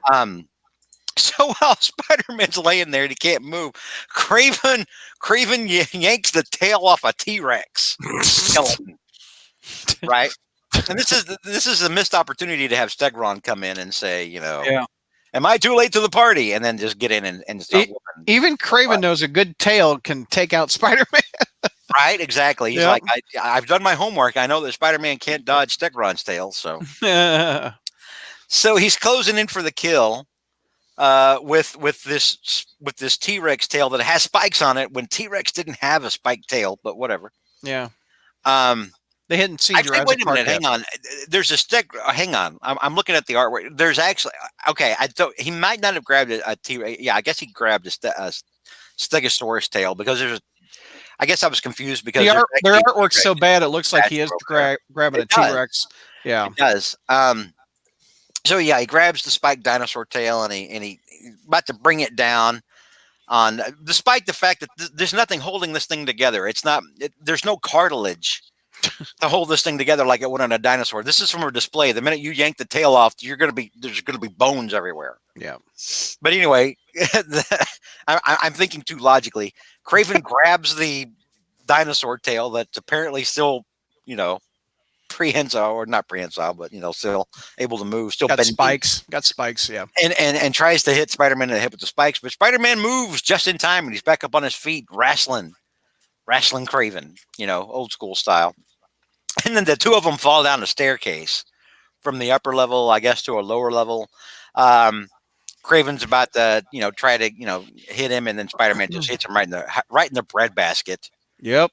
So while Spider-Man's laying there and he can't move, Craven yanks the tail off a T-Rex skeleton. Right? And this is a missed opportunity to have Stegron come in and say, am I too late to the party? And then just get in and start whooping. Even Craven knows a good tail can take out Spider-Man. Right, exactly. He's like, I've done my homework. I know that Spider-Man can't dodge Stegron's tail, so. So he's closing in for the kill with this T-Rex tail that has spikes on it when T-Rex didn't have a spiked tail, but whatever. Yeah. They hadn't seen Jurassic wait a Park minute, yet. hang on. there's a stick. Hang on, I'm looking at the artwork. There's actually okay. I thought he might not have grabbed a T. Yeah, I guess he grabbed a Stegosaurus tail because there's. I guess I was confused because their artwork's so bad it looks like he is grabbing a T-Rex. Yeah, it does. So yeah, he grabs the spiked dinosaur tail and he about to bring it down. Despite the fact that there's nothing holding this thing together. It's not. There's no cartilage to hold this thing together like it would on a dinosaur. This is from a display. The minute you yank the tail off, there's gonna be bones everywhere. Yeah. But anyway, I'm thinking too logically. Craven grabs the dinosaur tail that's apparently still, prehensile or not prehensile, but still able to move. Still got spikes. Got spikes. Yeah. And tries to hit Spider-Man in the hip with the spikes, but Spider-Man moves just in time and he's back up on his feet, wrestling Craven, old school style. And then the two of them fall down the staircase from the upper level, I guess, to a lower level. Craven's about to, try to, hit him, and then Spider-Man just hits him right in the breadbasket. Yep.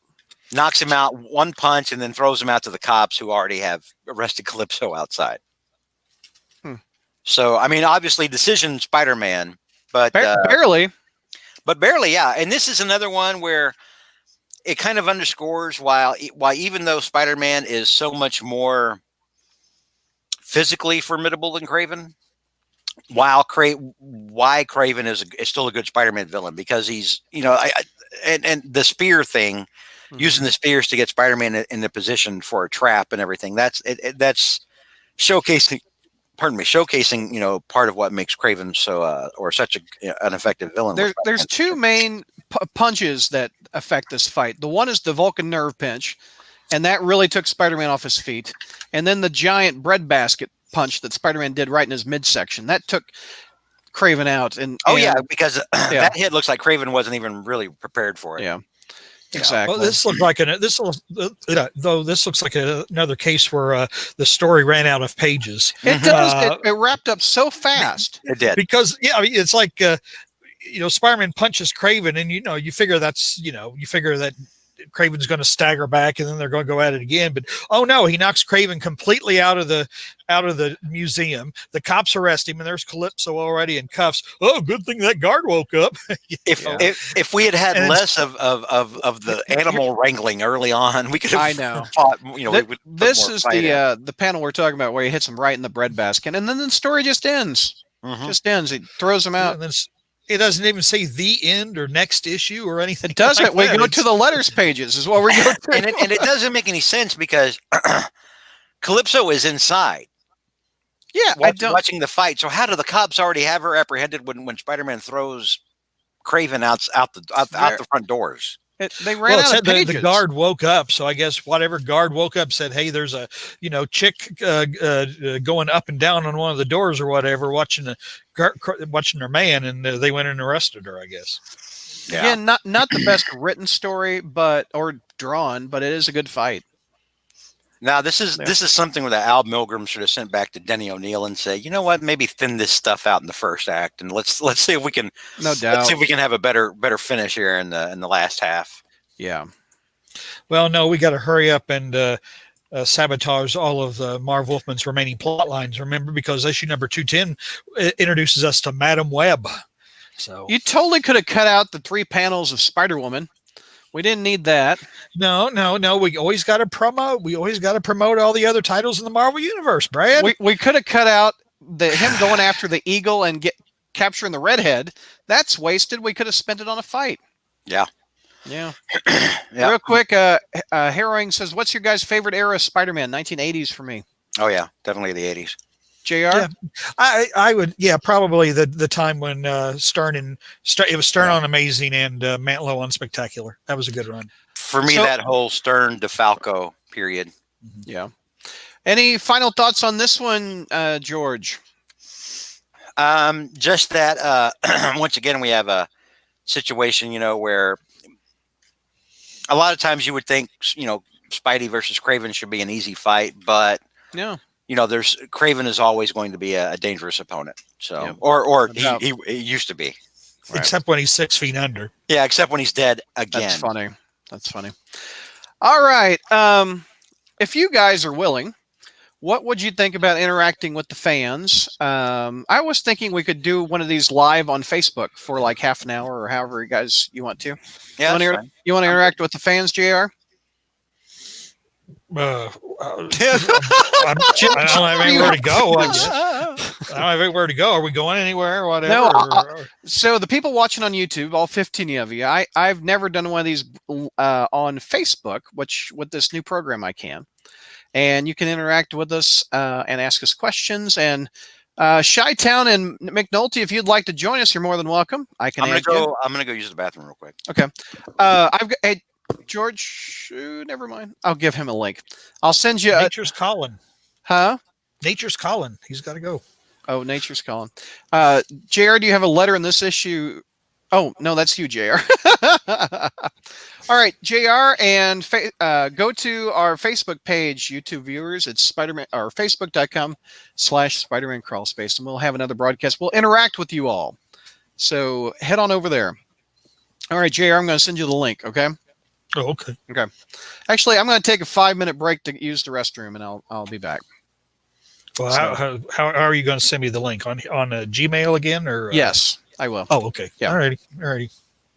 Knocks him out one punch, and then throws him out to the cops who already have arrested Calypso outside. So, I mean, obviously, decision Spider-Man, but barely. But barely, yeah. And this is another one where it kind of underscores why even though Spider-Man is so much more physically formidable than Craven, why Craven is still a good Spider-Man villain, because he's, and the spear thing, using the spears to get Spider-Man in the position for a trap and everything. That's showcasing, part of what makes Craven so or such an effective villain. There's two main punches that affect this fight. The one is the Vulcan nerve pinch, and that really took Spider-Man off his feet. And then the giant breadbasket punch that Spider-Man did right in his midsection, that took Craven out. And because that hit looks like Craven wasn't even really prepared for it. Yeah. Exactly. Well, this looks like this looks like another case where the story ran out of pages. It does. It wrapped up so fast. It did, because it's like Spider-Man punches Craven, and you figure that Craven's going to stagger back, and then they're going to go at it again. But oh no, he knocks Craven completely out of the museum. The cops arrest him, and there's Calypso already in cuffs. Oh, good thing that guard woke up. If we had less of the animal wrangling early on, we could have fought. This is the panel we're talking about where he hits him right in the breadbasket, and then the story just ends. Just ends. He throws him out. And then it doesn't even say the end or next issue or anything. It doesn't. We go to the letters pages is what we're going to. and it doesn't make any sense because Calypso is inside. Yeah, watching the fight. So how do the cops already have her apprehended when Spider-Man throws Craven out the front doors? They ran out of pages. The guard woke up, so I guess whatever guard woke up said, "Hey, there's a chick going up and down on one of the doors or whatever, watching her man," and they went and arrested her. I guess. Yeah, not the best written story, or drawn, but it is a good fight. Now this is something that Al Milgrom should have sent back to Denny O'Neil and say, you know what, maybe thin this stuff out in the first act, and let's see if we can. No doubt. Let's see if we can have a better finish here in the last half. Yeah. Well, no, we got to hurry up and sabotage all of Marv Wolfman's remaining plot lines. Remember, because issue number 210 introduces us to Madam Web. So you totally could have cut out the 3 panels of Spider-Woman. We didn't need that. No. We always got to promote. We always got to promote all the other titles in the Marvel Universe, Brad. We could have cut out him going after the eagle and capturing the redhead. That's wasted. We could have spent it on a fight. Yeah. Yeah. Real quick, Harrowing says, "What's your guys' favorite era of Spider-Man?" 1980s for me. Oh yeah, definitely the 80s. JR? Yeah, I would, probably the time when Stern on Amazing and Mantlo on Spectacular. That was a good run. For me, that whole Stern DeFalco period. Yeah. Any final thoughts on this one, George? Just that once again we have a situation, where a lot of times you would think, Spidey versus Craven should be an easy fight, but there's Craven is always going to be a dangerous opponent. So, or he used to be, except when he's 6 feet under. Yeah, except when he's dead again. That's funny. All right. If you guys are willing, what would you think about interacting with the fans? I was thinking we could do one of these live on Facebook for like half an hour or however you want to. Yeah, you want to interact with the fans, JR? I don't have anywhere to go, I guess. I don't have anywhere to go. Are we going anywhere or whatever? No, so the people watching on YouTube, all 15 of you, I've never done one of these on Facebook, which with this new program I can. And you can interact with us and ask us questions. And Chi-Town and McNulty, if you'd like to join us, you're more than welcome. I'm gonna go use the bathroom real quick. Okay. I've got George. Never mind. I'll give him a link. I'll send you. Nature's calling. Huh? Nature's calling. He's got to go. Oh, nature's calling. JR, do you have a letter in this issue? Oh, no, that's you, JR. All right, JR, and go to our Facebook page, YouTube viewers. It's Spider-Man, or facebook.com/Spider-Man Crawl Space, and we'll have another broadcast. We'll interact with you all. So head on over there. All right, JR, I'm going to send you the link, okay? Oh, okay. Okay. Actually, I'm going to take a 5-minute break to use the restroom, and I'll be back. Well, so, how are you going to send me the link on Gmail again, or? Yes, I will. Oh, okay. Yeah. All righty.